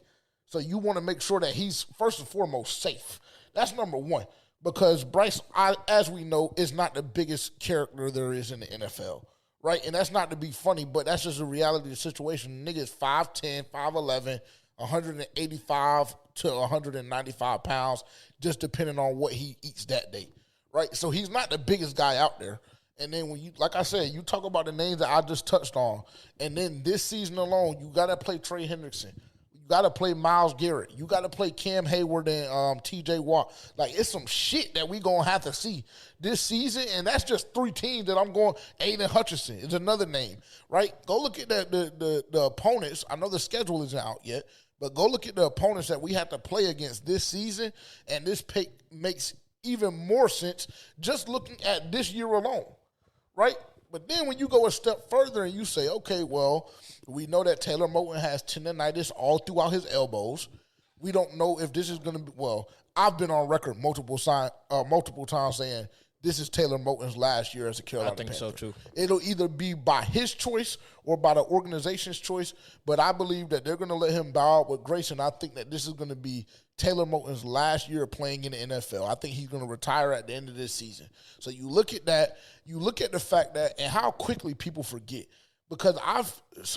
So you want to make sure that he's, first and foremost, safe. That's number one. Because Bryce, as we know, is not the biggest character there is in the NFL. Right? And that's not to be funny, but that's just a reality of the situation. The nigga is 5'10", 5'11", 185 to 195 pounds, just depending on what he eats that day. Right? So he's not the biggest guy out there. And then when you, like I said, you talk about the names that I just touched on, and then this season alone, you got to play Trey Hendrickson. You got to play Myles Garrett. You got to play Cam Hayward and T.J. Watt. Like, it's some shit that we going to have to see this season, and that's just 3 teams that I'm going. Aiden Hutchinson is another name, right? Go look at the opponents. I know the schedule isn't out yet, but go look at the opponents that we have to play against this season, and this makes even more sense just looking at this year alone, right? But then when you go a step further and you say, okay, well, we know that Taylor Moton has tendonitis all throughout his elbows. We don't know if this is going to be, well, I've been on record multiple times saying this is Taylor Moton's last year as a Carolina Panther. I think so, too. It'll either be by his choice or by the organization's choice, but I believe that they're going to let him bow out with grace, and I think that this is going to be Taylor Moton's last year playing in the NFL. I think he's going to retire at the end of this season. So you look at that, you look at the fact that, and how quickly people forget. Because I've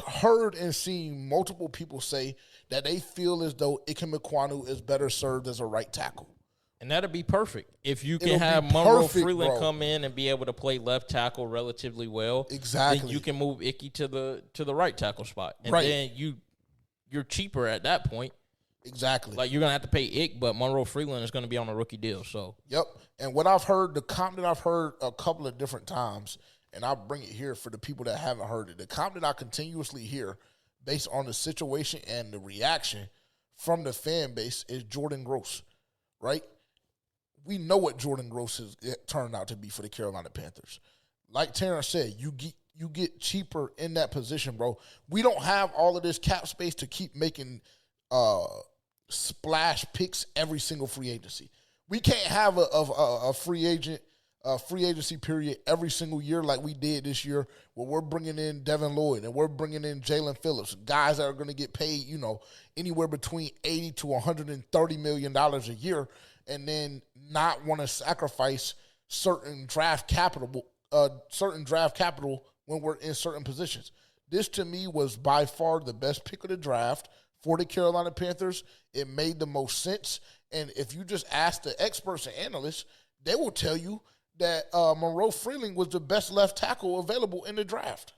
heard and seen multiple people say that they feel as though Ikem Ekwonu is better served as a right tackle. And that'll be perfect. If you can have Monroe Freeling come in and be able to play left tackle relatively well, exactly, then you can move Icky to the right tackle spot. And right. Then you're cheaper at that point. Exactly. Like, you're going to have to pay Ick, but Monroe Freeling is going to be on a rookie deal. So. Yep. And what I've heard, the comp that I've heard a couple of different times, and I'll bring it here for the people that haven't heard it, the comp that I continuously hear based on the situation and the reaction from the fan base is Jordan Gross, right? We know what Jordan Gross has turned out to be for the Carolina Panthers. Like Terrence said, you get cheaper in that position, bro. We don't have all of this cap space to keep making splash picks every single free agency. We can't have a free agent free agency period every single year like we did this year, where we're bringing in Devin Lloyd and we're bringing in Jalen Phillips, guys that are going to get paid, anywhere between $80 to $130 million a year, and then not want to sacrifice certain draft capital when we're in certain positions. This, to me, was by far the best pick of the draft for the Carolina Panthers. It made the most sense. And if you just ask the experts and analysts, they will tell you that Monroe Freeling was the best left tackle available in the draft.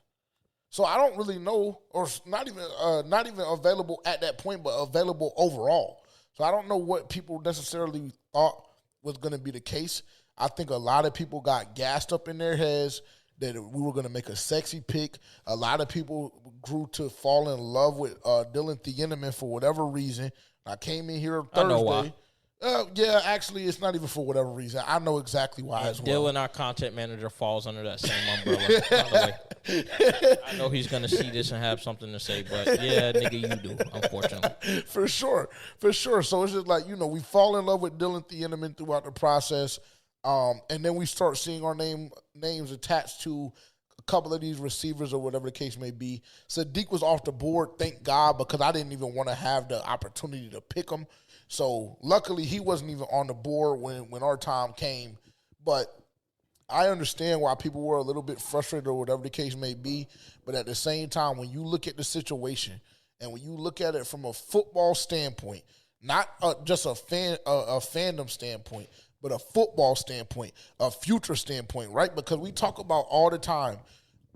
So I don't really know, or not even available at that point, but available overall. So I don't know what people necessarily thought was going to be the case. I think a lot of people got gassed up in their heads that we were going to make a sexy pick. A lot of people grew to fall in love with Dylan Thieneman for whatever reason. I came in here Thursday. I know why. Yeah, actually, it's not even for whatever reason. I know exactly why as well. Dylan, our content manager, falls under that same umbrella. By the way. I know he's going to see this and have something to say, but yeah, nigga, you do, unfortunately. For sure. So it's just like, we fall in love with Dylan Thieneman throughout the process, and then we start seeing our names attached to a couple of these receivers or whatever the case may be. Sadiq was off the board, thank God, because I didn't even want to have the opportunity to pick him. So luckily he wasn't even on the board when our time came. But I understand why people were a little bit frustrated or whatever the case may be. But at the same time, when you look at the situation and when you look at it from a football standpoint, not just a fandom standpoint, but a football standpoint, a future standpoint, right? Because we talk about all the time.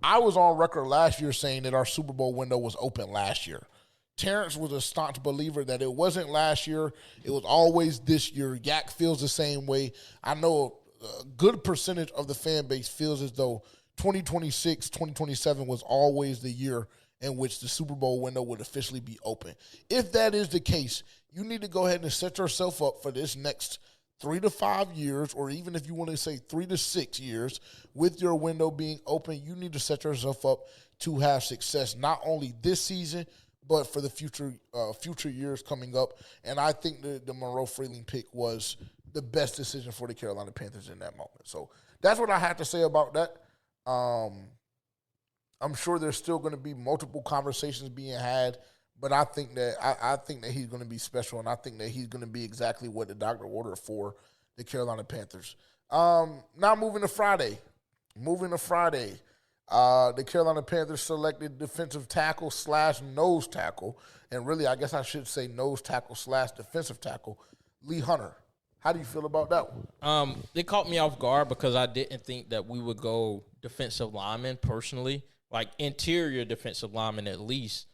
I was on record last year saying that our Super Bowl window was open last year. Terrence was a staunch believer that it wasn't last year. It was always this year. Yak feels the same way. I know a good percentage of the fan base feels as though 2026, 2027 was always the year in which the Super Bowl window would officially be open. If that is the case, you need to go ahead and set yourself up for this next 3 to 5 years, or even if you want to say 3 to 6 years, with your window being open. You need to set yourself up to have success, not only this season, but for the future years coming up. And I think the Monroe Freeling pick was the best decision for the Carolina Panthers in that moment. So that's what I have to say about that. I'm sure there's still going to be multiple conversations being had, but I think that he's going to be special, and I think that he's going to be exactly what the doctor ordered for the Carolina Panthers. Now moving to Friday. The Carolina Panthers selected defensive tackle / nose tackle, and really I guess I should say nose tackle / defensive tackle, Lee Hunter. How do you feel about that one? It caught me off guard because I didn't think that we would go defensive lineman personally, like interior defensive lineman at least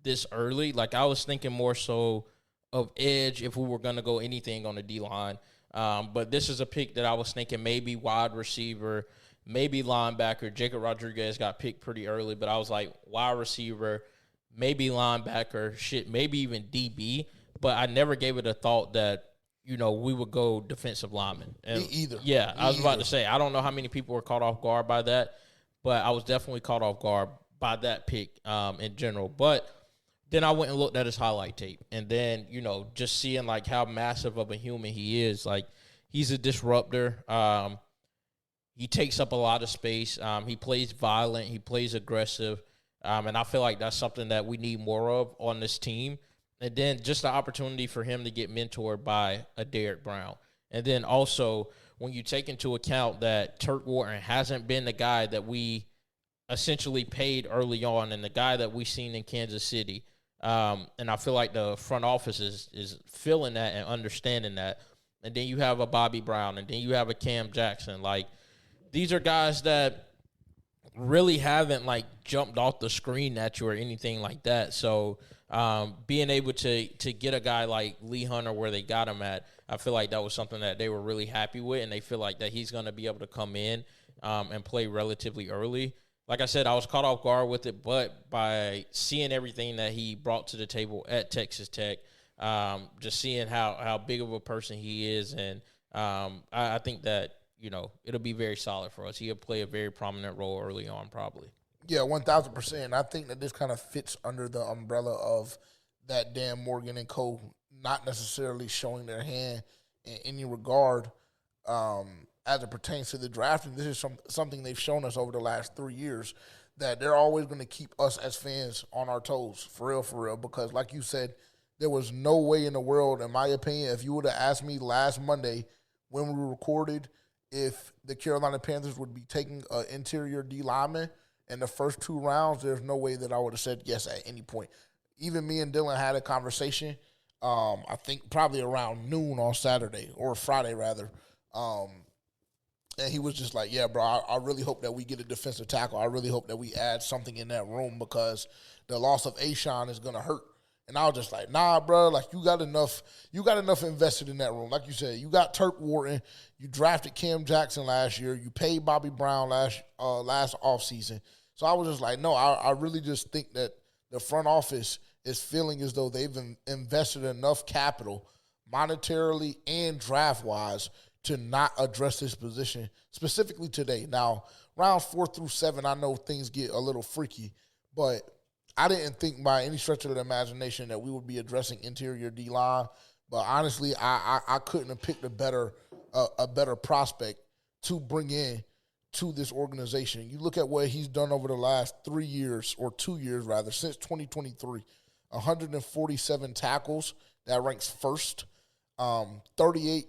this early. Like I was thinking more so of edge if we were going to go anything on the D-line. But this is a pick that I was thinking maybe wide receiver, maybe linebacker. Jacob Rodriguez got picked pretty early, but I was like wide receiver, maybe linebacker, maybe even DB. But I never gave it a thought that, we would go defensive lineman. And Me either. Yeah, I was about to say, I don't know how many people were caught off guard by that, but I was definitely caught off guard by that pick in general. But then I went and looked at his highlight tape, and then, just seeing, like, how massive of a human he is. Like, he's a disruptor. He takes up a lot of space. He plays violent. He plays aggressive. And I feel like that's something that we need more of on this team. And then just the opportunity for him to get mentored by a Derek Brown. And then also, when you take into account that Turk Wharton hasn't been the guy that we essentially paid early on and the guy that we seen in Kansas City, and I feel like the front office is feeling that and understanding that. And then you have a Bobby Brown, and then you have a Cam Jackson. Like, these are guys that really haven't, like, jumped off the screen at you or anything like that. So being able to get a guy like Lee Hunter where they got him at, I feel like that was something that they were really happy with, and they feel like that he's going to be able to come in and play relatively early. Like I said, I was caught off guard with it, but by seeing everything that he brought to the table at Texas Tech, just seeing how big of a person he is, and I think that, it'll be very solid for us. He'll play a very prominent role early on probably. Yeah, 1,000%. I think that this kind of fits under the umbrella of that Dan Morgan and co. not necessarily showing their hand in any regard. as it pertains to the draft, and this is something they've shown us over the last 3 years, that they're always going to keep us as fans on our toes, for real, because like you said, there was no way in the world, in my opinion, if you would have asked me last Monday when we recorded if the Carolina Panthers would be taking an interior D lineman in the first 2 rounds, there's no way that I would have said yes at any point. Even me and Dylan had a conversation, I think probably around noon on Saturday, or Friday rather, and he was just like, yeah, bro, I really hope that we get a defensive tackle. I really hope that we add something in that room because the loss of Ashawn is going to hurt. And I was just like, nah, bro, like you got enough invested in that room. Like you said, you got Turk Wharton, you drafted Cam Jackson last year, you paid Bobby Brown last offseason. So I was just like, no, I really just think that the front office is feeling as though they've invested enough capital monetarily and draft-wise to not address this position specifically today. Now, rounds 4 through 7, I know things get a little freaky, but I didn't think by any stretch of the imagination that we would be addressing interior D-line. But honestly, I couldn't have picked a better prospect to bring in to this organization. You look at what he's done over the last 3 years, or 2 years rather, since 2023. 147 tackles, that ranks first. 38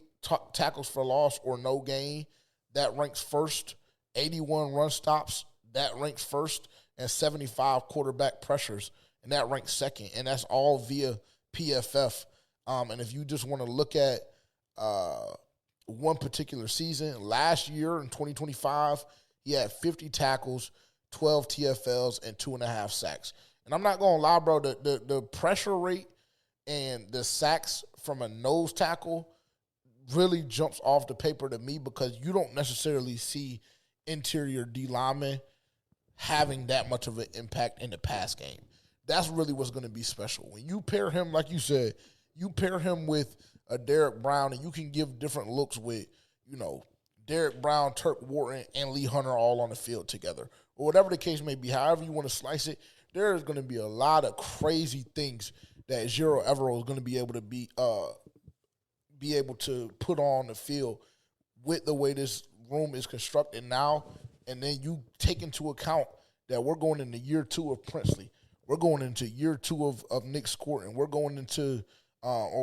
tackles for loss or no gain, that ranks first. 81 run stops, that ranks first. And 75 quarterback pressures, and that ranks second. And that's all via PFF. And if you just want to look at one particular season, last year in 2025, he had 50 tackles, 12 TFLs, and 2.5 sacks. And I'm not going to lie, bro, the pressure rate and the sacks from a nose tackle really jumps off the paper to me because you don't necessarily see interior D linemen having that much of an impact in the pass game. That's really what's going to be special. When you pair him, like you said, you pair him with a Derek Brown, and you can give different looks with, Derek Brown, Turk Wharton, and Lee Hunter all on the field together. Or whatever the case may be, however you want to slice it, there is going to be a lot of crazy things that Jiro Evero is going to be able to put on the field with the way this room is constructed now. And then you take into account that we're going into year 2 of Princely. We're going into year 2 of Nick Scorton. We're going into,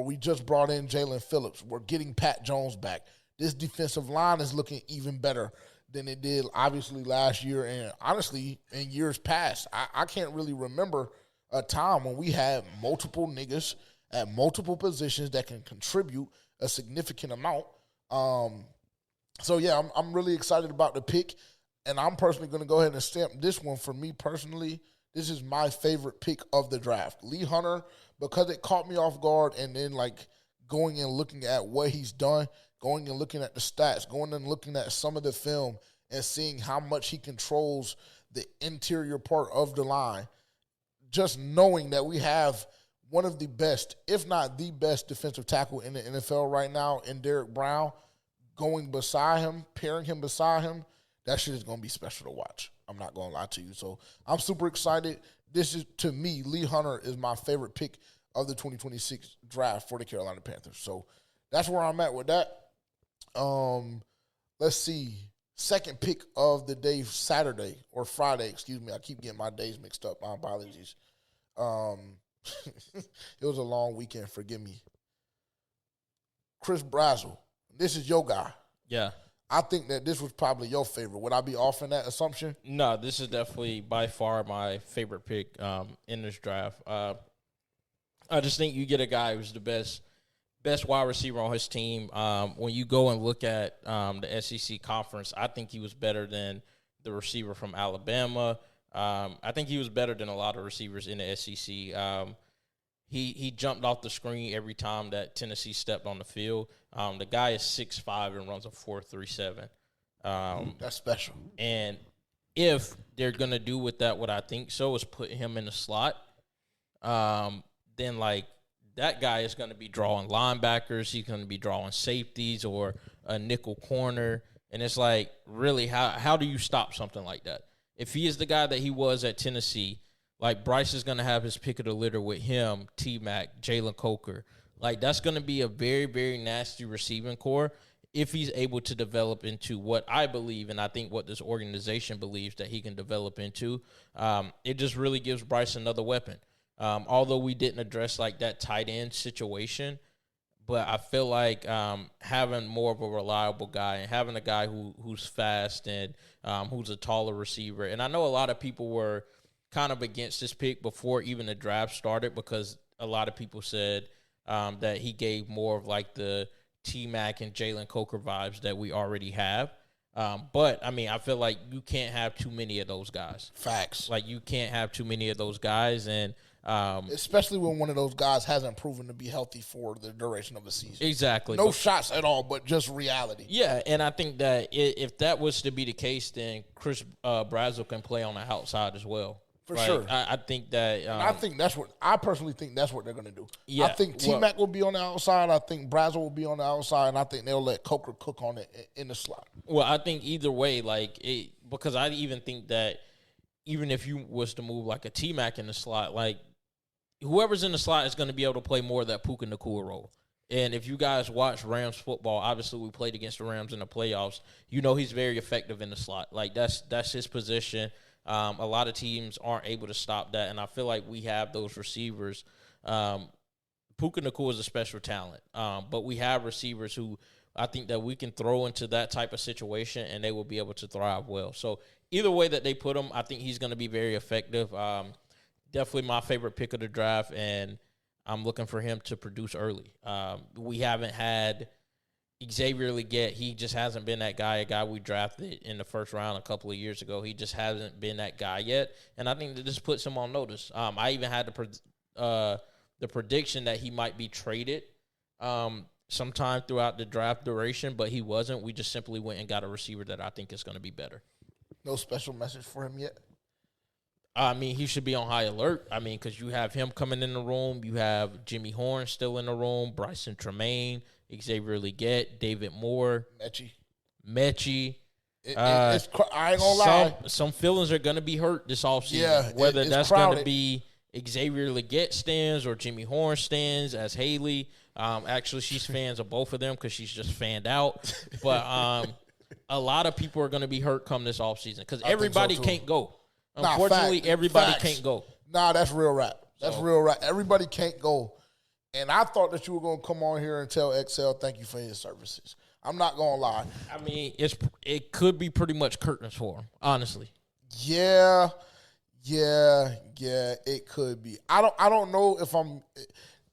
we just brought in Jalen Phillips. We're getting Pat Jones back. This defensive line is looking even better than it did, obviously, last year. And honestly, in years past, I can't really remember a time when we had multiple niggas at multiple positions that can contribute a significant amount. So, yeah, I'm really excited about the pick. And I'm personally going to go ahead and stamp this one. For me personally, this is my favorite pick of the draft. Lee Hunter, because it caught me off guard, and then going and looking at what he's done, going and looking at the stats, going and looking at some of the film and seeing how much he controls the interior part of the line. Just knowing that we have one of the best, if not the best, defensive tackle in the NFL right now in Derek Brown, going beside him, pairing him beside him, that shit is going to be special to watch. I'm not going to lie to you. So I'm super excited. This is, to me, Lee Hunter is my favorite pick of the 2026 draft for the Carolina Panthers. So that's where I'm at with that. Let's see. Second pick of the day, Saturday, or Friday, excuse me. I keep getting my days mixed up. My apologies. It was a long weekend. Forgive me. Chris Brazzle. This is your guy. Yeah. I think that this was probably your favorite. Would I be off in that assumption? No, this is definitely by far my favorite pick in this draft. I just think you get a guy who's the best wide receiver on his team. When you go and look at the SEC conference, I think he was better than the receiver from Alabama. I think he was better than a lot of receivers in the SEC. He jumped off the screen every time that Tennessee stepped on the field. The guy is 6'5" and runs a 4.37. That's special. And if they're going to do with that what I think so is put him in the slot, then, that guy is going to be drawing linebackers. He's going to be drawing safeties or a nickel corner. And it's really, how do you stop something like that? If he is the guy that he was at Tennessee, Bryce is going to have his pick of the litter with him, T-Mac, Jalen Coker. That's going to be a very, very nasty receiving core. if he's able to develop into what I believe, and I think what this organization believes that he can develop into, it just really gives Bryce another weapon. Although we didn't address like that tight end situation, but I feel like having more of a reliable guy and having a guy who's fast and who's a taller receiver. And I know a lot of people were kind of against this pick before even the draft started because a lot of people said that he gave more of like the T-Mac and Jalen Coker vibes that we already have. But, I mean, I feel like you can't have too many of those guys. Facts. Like, you can't have too many of those guys. And especially when one of those guys hasn't proven to be healthy for the duration of the season. Exactly. No shots at all, but just reality. Yeah, and I think that if that was to be the case, then Chris Brazzle can play on the outside as well. For sure. I think that. I personally think that's what they're going to do. Yeah, I think T-Mac will be on the outside. I think Brazzle will be on the outside, and I think they'll let Coker cook on it in the slot. Well, I think either way, because I even think that even if you was to move like a T-Mac in the slot, like whoever's in the slot is going to be able to play more of that Puka Nacua role. And if you guys watch Rams football, obviously we played against the Rams in the playoffs. You know he's very effective in the slot. Like that's his position. A lot of teams aren't able to stop that, and I feel like we have those receivers. Puka Nacua is a special talent, but we have receivers who I think that we can throw into that type of situation, and they will be able to thrive well. So either way that they put him, I think he's going to be very effective. Definitely my favorite pick of the draft, and I'm looking for him to produce early. We haven't had Xavier Legette. He just hasn't been that guy, a guy we drafted in the first round a couple of years ago. He just hasn't been that guy yet, and I think that this puts him on notice. I even had the prediction that he might be traded sometime throughout the draft duration, but he wasn't. We just simply went and got a receiver that I think is going to be better. No special message for him yet? I mean, he should be on high alert. I mean, because you have him coming in the room. You have Jimmy Horn still in the room, Bryson Tremaine, Xavier Legette, David Moore. Mechie. I ain't gonna lie. Some feelings are going to be hurt this offseason. Yeah, whether that's crowded. going to be Xavier Legette stands or Jimmy Horn stands as Haley. Actually, she's fans of both of them because she's just fanned out. But a lot of people are going to be hurt come this offseason because everybody can't go. Unfortunately, everybody can't go. Nah, that's real rap. That's real rap. Everybody can't go. And I thought that you were going to come on here and tell XL thank you for his services. I'm not going to lie. I mean, it could be pretty much curtains for him, honestly. Yeah, it could be. I don't know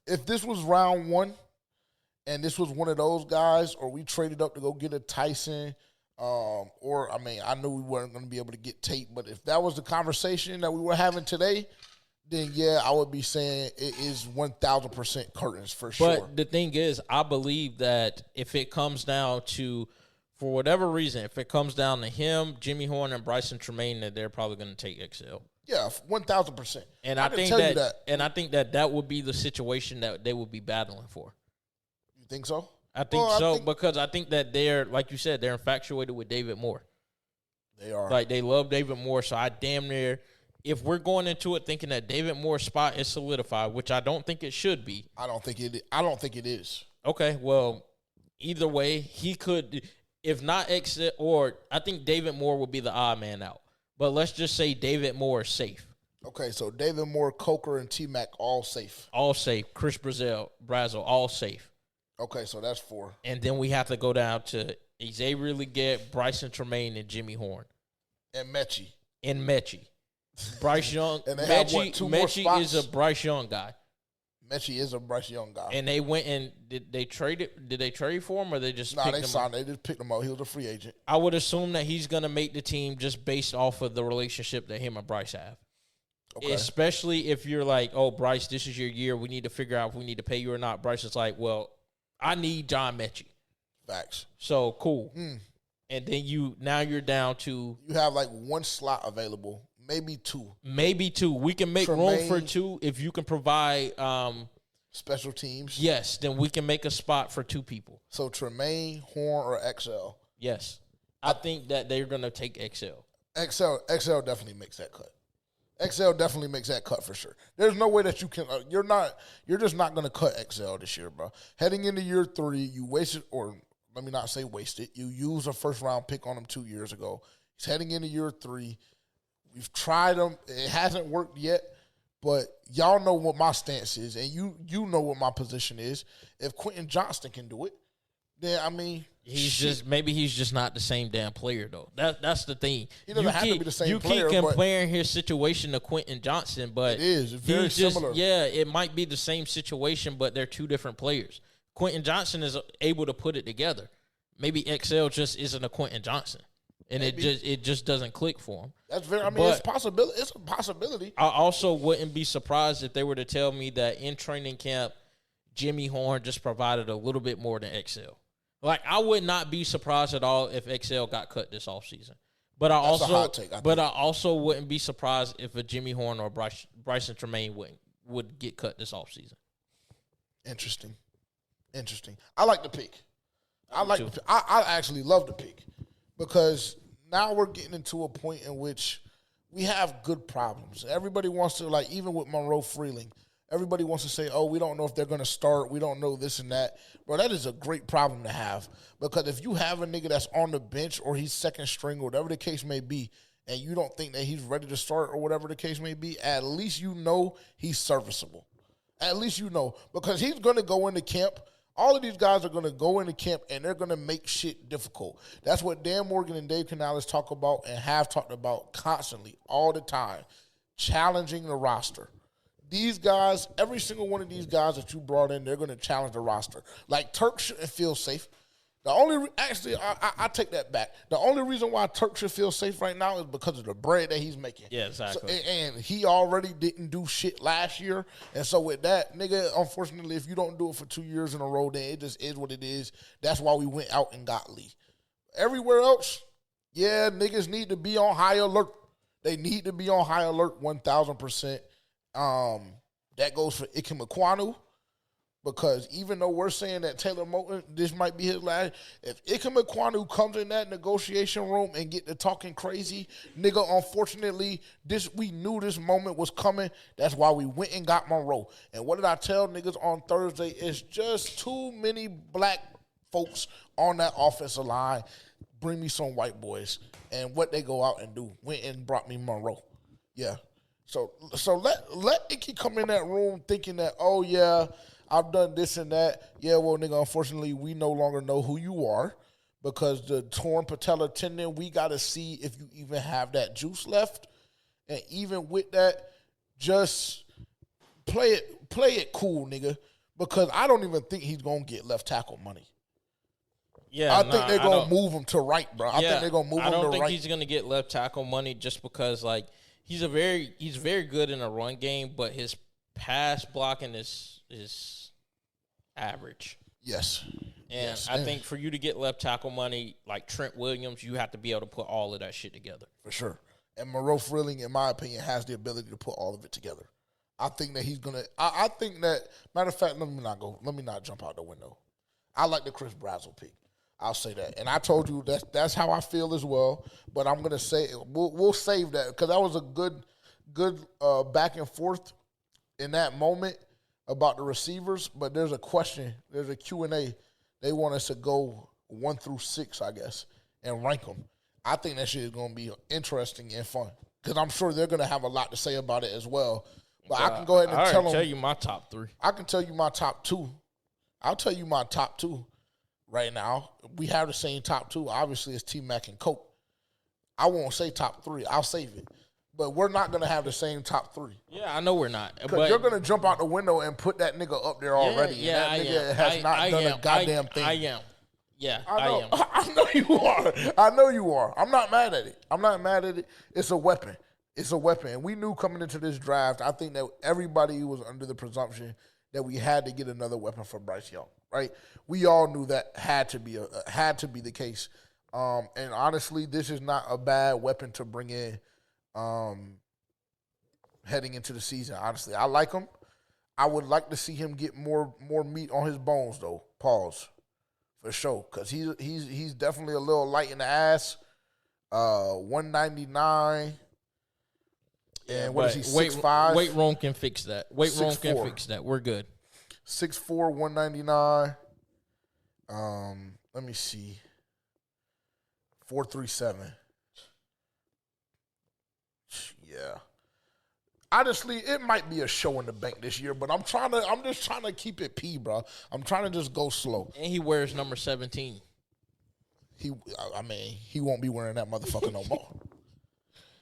if this was round one and this was one of those guys or we traded up to go get a Tyson I knew we weren't going to be able to get Tate, but if that was the conversation that we were having today, then yeah, I would be saying it is 1,000% curtains for sure. But the thing is, I believe that if it comes down to, for whatever reason, if it comes down to him, Jimmy Horn, and Bryson Tremaine, that they're probably going to take XL. Yeah, 1,000%. And I think that, and I think that would be the situation that they would be battling for. You think so? I think because I think that they're, like you said, they're infatuated with David Moore. They are. Like, they love David Moore, so I damn near, if we're going into it thinking that David Moore's spot is solidified, which I don't think it should be. I don't think it is. Okay, well, either way, he could, if not exit, or I think David Moore would be the odd man out. But let's just say David Moore is safe. Okay, so David Moore, Coker, and T-Mac all safe. All safe. Chris Brazzle, all safe. Okay, so that's 4. And then we have to go down to Xavier Legette, Bryson Tremaine, and Jimmy Horn. And Mechie. Bryce Young. And they have, what, 2 more spots? Mechie is a Bryce Young guy. Mechie is a Bryce Young guy. And they went and did they trade for him or they just picked him up? They just picked him up. He was a free agent. I would assume that he's going to make the team just based off of the relationship that him and Bryce have. Okay. Especially if you're like, oh, Bryce, this is your year. We need to figure out if we need to pay you or not. Bryce is like, well, I need John Mechie. Facts. So, cool. And then you're down to... You have like 1 slot available. Maybe 2. We can make room for 2 if you can provide... special teams? Yes, then we can make a spot for 2 people. So, Tremaine, Horn, or XL? Yes. I think that they're going to take XL. XL definitely makes that cut. XL definitely makes that cut for sure. There's no way that you can. You're just not going to cut XL this year, bro. Heading into year 3, you wasted, or let me not say wasted. You used a first-round pick on him 2 years ago. He's heading into year 3. We've tried him. It hasn't worked yet, but y'all know what my stance is, and you know what my position is. If Quentin Johnston can do it, then, I mean, maybe he's just not the same damn player, though. That's the thing. He doesn't have to be the same player. You keep comparing his situation to Quentin Johnston, but it is very similar. Yeah, it might be the same situation, but they're two different players. Quentin Johnston is able to put it together. Maybe XL just isn't a Quentin Johnston, and it just doesn't click for him. That's very. I mean, it's possibility. It's a possibility. I also wouldn't be surprised if they were to tell me that in training camp, Jimmy Horn just provided a little bit more than XL. Like, I would not be surprised at all if XL got cut this offseason. But I also wouldn't be surprised if a Jimmy Horn or Bryson Tremaine would get cut this offseason. Interesting. I like the pick. I actually love the pick because now we're getting into a point in which we have good problems. Everybody wants to, like, even with Monroe Freeling, everybody wants to say, oh, we don't know if they're going to start. We don't know this and that. Bro, that is a great problem to have because if you have a nigga that's on the bench or he's second string or whatever the case may be, and you don't think that he's ready to start or whatever the case may be, at least you know he's serviceable. At least you know because he's going to go into camp. All of these guys are going to go into camp, and they're going to make shit difficult. That's what Dan Morgan and Dave Canales talk about and have talked about constantly, all the time, challenging the roster. These guys, every single one of these guys that you brought in, they're going to challenge the roster. Like, Turk shouldn't feel safe. I take that back. The only reason why Turk should feel safe right now is because of the bread that he's making. Yeah, exactly. So, and he already didn't do shit last year. And so with that, nigga, unfortunately, if you don't do it for 2 years in a row, then it just is what it is. That's why we went out and got Lee. Everywhere else, yeah, niggas need to be on high alert. They need to be on high alert 1,000%. That goes for Ikem Ekwonu. Because even though we're saying that Taylor Moton, this might be his last, if Ikem Ekwonu comes in that negotiation room and get to talking crazy, nigga, unfortunately, we knew this moment was coming. That's why we went and got Monroe. And what did I tell niggas on Thursday? It's just too many black folks on that offensive line. Bring me some white boys. And what they go out and do, went and brought me Monroe. Yeah. So let Icky come in that room thinking that, oh, yeah, I've done this and that. Yeah, well, nigga, unfortunately, we no longer know who you are because the torn patella tendon, we got to see if you even have that juice left. And even with that, just play it cool, nigga, because I don't even think he's going to get left tackle money. Yeah, I think they're going to move him to right, bro. I think they're going to move him to right. I don't think he's going to get left tackle money just because, like, he's very good in a run game, but his pass blocking is average. Yes. And I think for you to get left tackle money like Trent Williams, you have to be able to put all of that shit together. For sure. And Monroe Freeling, in my opinion, has the ability to put all of it together. I think that he's going to – I think that – matter of fact, let me not jump out the window. I like the Chris Brazzle pick. I'll say that. And I told you that's how I feel as well. But I'm going to say – we'll save that because that was a good back and forth in that moment about the receivers, but there's a question, there's a Q&A. They want us to go 1 through 6, I guess, and rank them. I think that shit is going to be interesting and fun because I'm sure they're going to have a lot to say about it as well. But I can go ahead and tell you my top 3. I can tell you my top 2. I'll tell you my top 2 right now. We have the same top 2. Obviously, it's T-Mac and Coke. I won't say top 3. I'll save it. But we're not going to have the same top 3. Yeah, I know we're not. Because you're going to jump out the window and put that nigga up there already. Yeah, and that nigga has not done a goddamn thing. I am. Yeah, I know. am. I know you are. I know you are. I'm not mad at it. It's a weapon. And we knew coming into this draft, I think that everybody was under the presumption that we had to get another weapon for Bryce Young, right? We all knew that had to be the case. And honestly, this is not a bad weapon to bring in. Heading into the season, honestly, I like him. I would like to see him get more meat on his bones, though. Pause, for sure, because he's definitely a little light in the ass. 199, and what is he? 6'5". Weight room can fix that. Weight room can fix that. We're good. 6'4", 199. Let me see. 437. Yeah. Honestly, it might be a show in the bank this year, but I'm just trying to keep it P, bro. I'm trying to just go slow. And he wears number 17. He won't be wearing that motherfucker no more.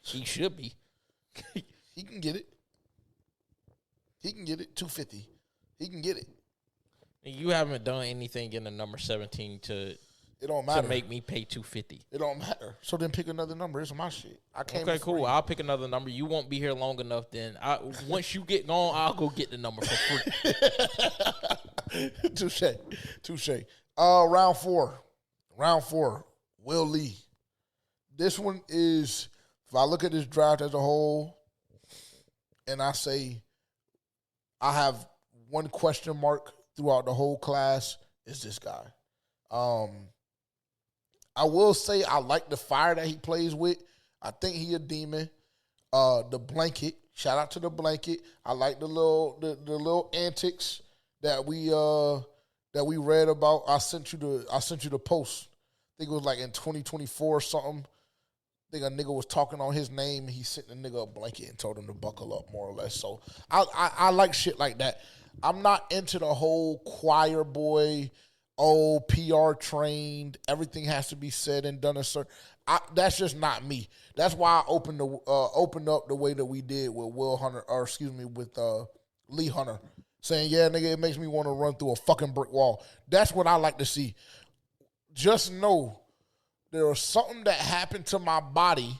He should be. He can get it. He can get it. 250. He can get it. You haven't done anything in the number 17 It don't matter. to make me pay $250. It don't matter. So then pick another number. It's my shit. I can't. Okay, cool. I'll pick another number. You won't be here long enough. Then once you get gone, I'll go get the number for free. Touche. Round four. Will Lee. This one is, if I look at this draft as a whole, and I say I have one question mark throughout the whole class, is this guy. I will say I like the fire that he plays with. I think he a demon. The blanket, shout out to the blanket. I like the little antics that we read about. I sent you the post. I think it was like in 2024 or something. I think a nigga was talking on his name. He sent the nigga a blanket and told him to buckle up, more or less. So I like shit like that. I'm not into the whole choir boy, PR trained. Everything has to be said and done a certain. That's just not me. That's why I opened up the way that we did with with Lee Hunter, saying, yeah, nigga, it makes me want to run through a fucking brick wall. That's what I like to see. Just know there was something that happened to my body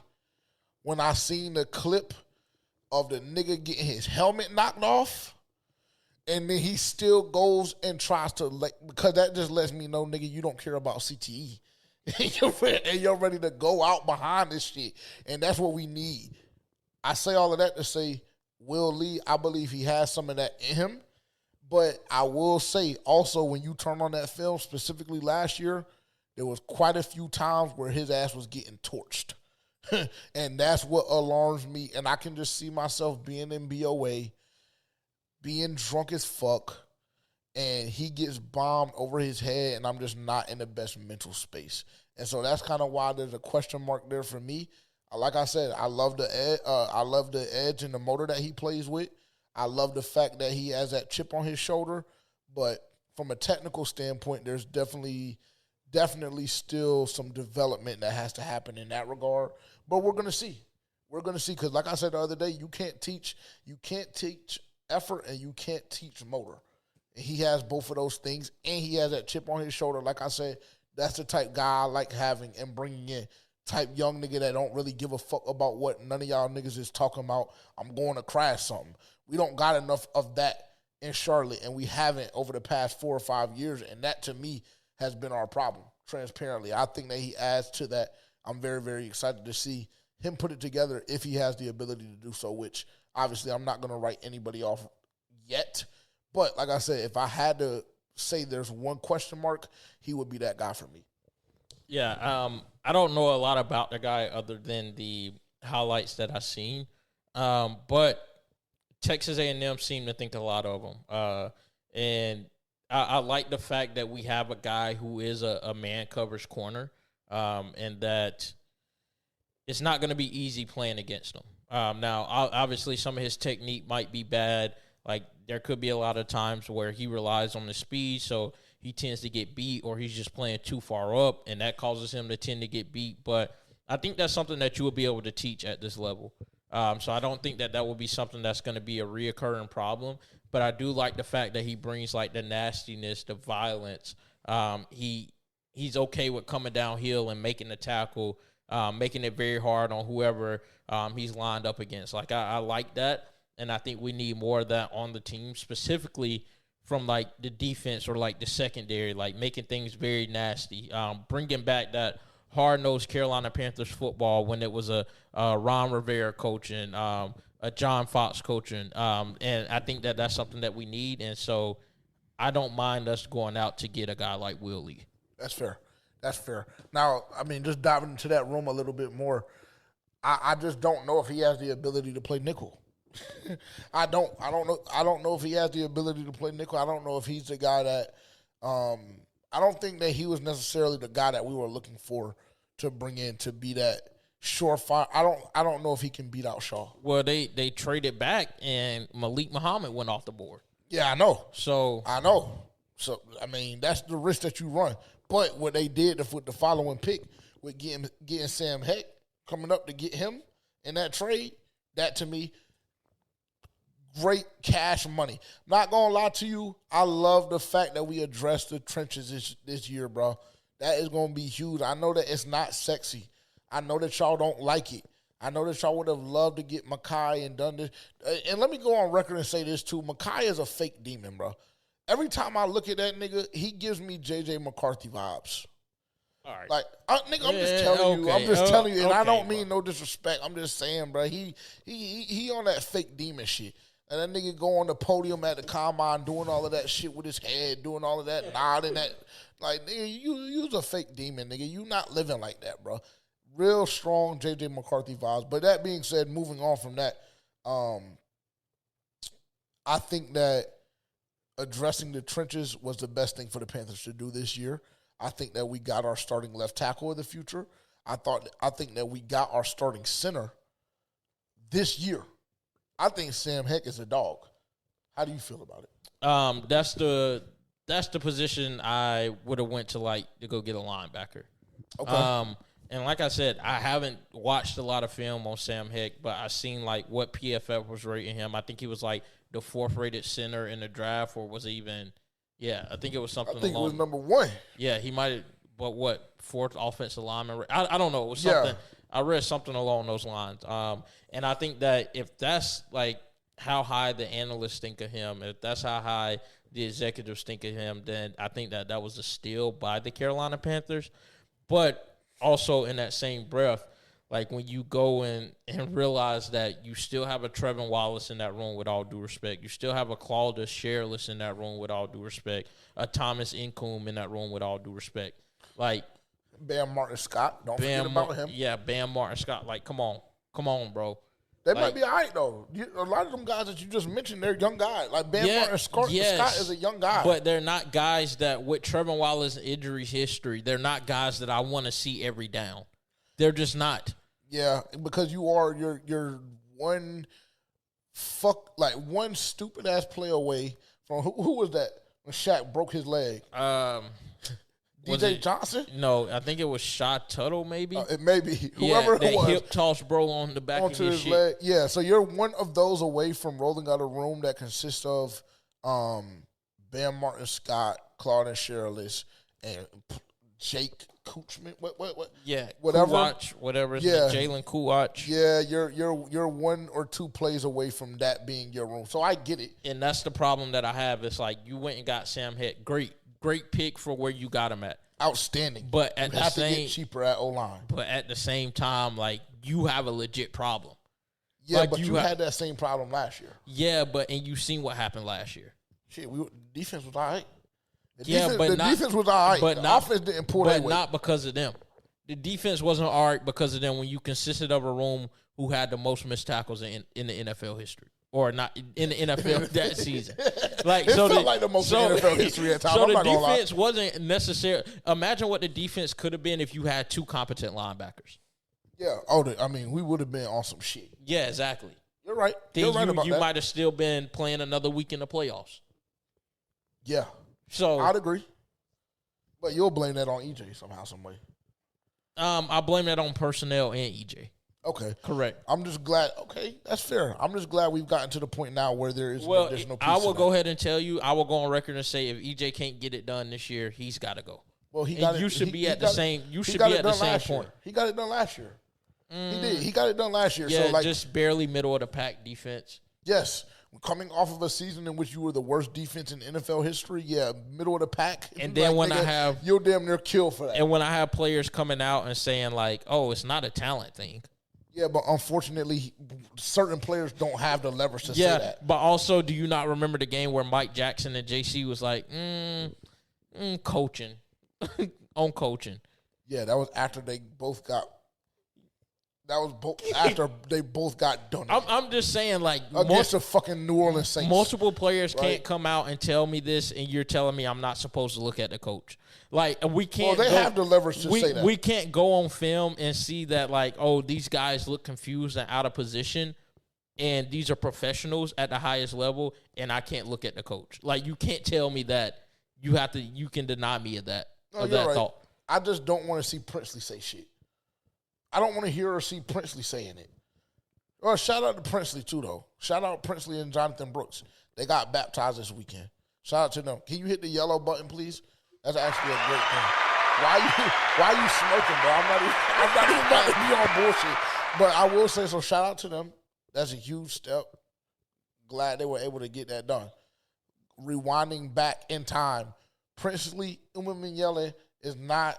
when I seen the clip of the nigga getting his helmet knocked off, and then he still goes and tries to, because that just lets me know, nigga, you don't care about CTE. and you're ready to go out behind this shit. And that's what we need. I say all of that to say, Will Lee, I believe he has some of that in him. But I will say also, when you turn on that film, specifically last year, there was quite a few times where his ass was getting torched. And that's what alarms me. And I can just see myself being in BOA, being drunk as fuck, and he gets bombed over his head, and I'm just not in the best mental space. And so that's kind of why there's a question mark there for me. Like I said, I love the edge and the motor that he plays with. I love the fact that he has that chip on his shoulder. But from a technical standpoint, there's definitely still some development that has to happen in that regard. But we're going to see. We're going to see, because like I said the other day, you can't teach effort and you can't teach motor. And he has both of those things, and he has that chip on his shoulder. Like I said, that's the type guy I like having and bringing in. Type young nigga that don't really give a fuck about what none of y'all niggas is talking about. I'm going to crash something. We don't got enough of that in Charlotte, and we haven't over the past 4 or 5 years, and that to me has been our problem, transparently. I think that he adds to that. I'm very, very excited to see him put it together if he has the ability to do so, which obviously I'm not going to write anybody off yet. But like I said, if I had to say there's one question mark, he would be that guy for me. Yeah, I don't know a lot about the guy other than the highlights that I've seen. But Texas A&M seem to think a lot of him. And I like the fact that we have a guy who is a man coverage corner, and that it's not going to be easy playing against him. Now, obviously, some of his technique might be bad. Like, there could be a lot of times where he relies on the speed, so he tends to get beat, or he's just playing too far up, and that causes him to tend to get beat. But I think that's something that you will be able to teach at this level. So I don't think that will be something that's going to be a reoccurring problem. But I do like the fact that he brings, like, the nastiness, the violence. He's okay with coming downhill and making the tackle, making it very hard on whoever he's lined up against. Like, I like that, and I think we need more of that on the team, specifically from, like, the defense or, like, the secondary, like, making things very nasty, bringing back that hard-nosed Carolina Panthers football when it was a Ron Rivera coaching, a John Fox coaching, and I think that that's something that we need, and so I don't mind us going out to get a guy like Will Lee. That's fair. That's fair. Now, I mean, just diving into that room a little bit more, I just don't know if he has the ability to play nickel. I don't know if he has the ability to play nickel. I don't know if he's the guy that I don't think that he was necessarily the guy that we were looking for to bring in to be that surefire. I don't know if he can beat out Shaw. Well, they traded back and Malik Muhammad went off the board. Yeah, I know. So I know. So I mean, that's the risk that you run. But what they did with the following pick, with getting Sam Heck coming up to get him in that trade, that to me, great cash money. Not gonna lie to you, I love the fact that we addressed the trenches this year, bro. That is gonna be huge. I know that it's not sexy. I know that y'all don't like it. I know that y'all would have loved to get Makai and done this. And let me go on record and say this too. Makai is a fake demon, bro. Every time I look at that nigga, he gives me J.J. McCarthy vibes. all right. Like, nigga, I'm just telling you. I'm just telling you, and I don't mean no disrespect. I'm just saying, bro. He on that fake demon shit. And that nigga go on the podium at the combine doing all of that shit with his head, doing all of that, nodding that. Like, nigga, you's a fake demon, nigga. You not living like that, bro. Real strong J.J. McCarthy vibes. But that being said, moving on from that, I think that addressing the trenches was the best thing for the Panthers to do this year. I think that we got our starting left tackle of the future. I think that we got our starting center this year. I think Sam Heck is a dog. How do you feel about it? That's the position I would have went to go get a linebacker. Okay. And like I said, I haven't watched a lot of film on Sam Heck, but I seen what PFF was rating him. I think he was the 4th rated center in the draft, or was it even? Yeah, I think it was something. I think it was number 1. Yeah, he might have. But what 4th offensive lineman? I don't know. It was something. Yeah. I read something along those lines. And I think that if that's how high the analysts think of him, if that's how high the executives think of him, then I think that was a steal by the Carolina Panthers. But also in that same breath, when you go in and realize that you still have a Trevin Wallace in that room, with all due respect, you still have a Claudia Sherless in that room, with all due respect, a Thomas Incoom in that room, with all due respect. Bam Martin Scott, don't forget about him. Yeah, Bam Martin Scott. Come on, bro. They might be all right, though. A lot of them guys that you just mentioned, they're young guys. Bam Martin Scott is a young guy. But they're not guys that, with Trevor Wallace's injury history, they're not guys that I want to see every down. They're just not. Yeah, because you're one stupid ass play away from who was that when Shaq broke his leg? DJ Johnson? No, I think it was Shaw Tuttle, maybe. It may be whoever it was. Hip toss bro on the back onto of his leg. Yeah, so you're one of those away from rolling out a room that consists of Bam Martin Scott, Claude Sherless, and Jake Coochman. What? Yeah, whatever. Jalen Kuwatch. Yeah, you're 1 or 2 plays away from that being your room. So I get it. And that's the problem that I have. It's you went and got Sam Heck. Great pick for where you got him at. Outstanding. But at you have to get cheaper at O-line. But at the same time, you have a legit problem. Yeah, but you had that same problem last year. Yeah, and you seen what happened last year. Shit, defense was all right. The defense was all right. But the offense didn't pull that weight. But not because of them. The defense wasn't all right because of them when you consisted of a room who had the most missed tackles in the NFL history. Or not in the NFL that season. It felt like the most NFL history at times. So the defense wasn't necessary. Imagine what the defense could have been if you had 2 competent linebackers. Yeah. We would have been on some shit. Yeah, exactly. You're right. Then you might have still been playing another week in the playoffs. Yeah. So I'd agree. But you'll blame that on EJ somehow, some way. I blame that on personnel and EJ. Okay. Correct. I'm just glad. Okay, that's fair. I'm just glad we've gotten to the point now where there is an additional piece. I will go ahead and tell you, I will go on record and say if EJ can't get it done this year, he's got to go. Well, you should be at the same point. He got it done last year. He did. He got it done last year. Yeah, so just barely middle of the pack defense. Yes. Coming off of a season in which you were the worst defense in NFL history, middle of the pack. And then you'll damn near kill for that. And when I have players coming out and saying oh, it's not a talent thing. Yeah, but unfortunately, certain players don't have the leverage to say that. Yeah, but also, do you not remember the game where Mike Jackson and JC was coaching, on coaching? Yeah, that was after they both got. That was after they both got done. I'm just saying, like, against the fucking New Orleans Saints. Multiple players can't come out and tell me this, and you're telling me I'm not supposed to look at the coach. Like, we can't. Well, they have the leverage to say that. We can't go on film and see that, like, oh, these guys look confused and out of position, and these are professionals at the highest level, and I can't look at the coach. Like, you can't tell me that. You can deny me of that. No, you're right. Thought. I just don't want to see Princely say shit. I don't want to hear or see Princely saying it. Well, shout out to Princely, too, though. Shout out Princely and Jonathan Brooks. They got baptized this weekend. Shout out to them. Can you hit the yellow button, please? That's actually a great thing. Why you smoking, bro? I'm not even about to be on bullshit. But I will say, so shout out to them. That's a huge step. Glad they were able to get that done. Rewinding back in time, Princely Uwemiyele is not.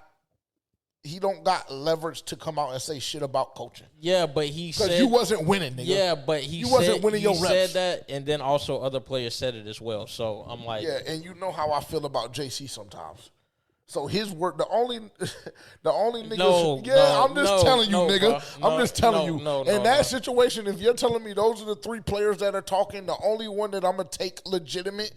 He don't got leverage to come out and say shit about coaching. Yeah, but he said you wasn't winning, nigga. Yeah, but you wasn't winning your reps. He said that, and then also other players said it as well. So I'm like, yeah, and you know how I feel about JC sometimes. So his work, the only niggas. I'm just telling you, nigga. I'm just telling you. In that situation, if you're telling me those are the three players that are talking, the only one that I'm gonna take legitimate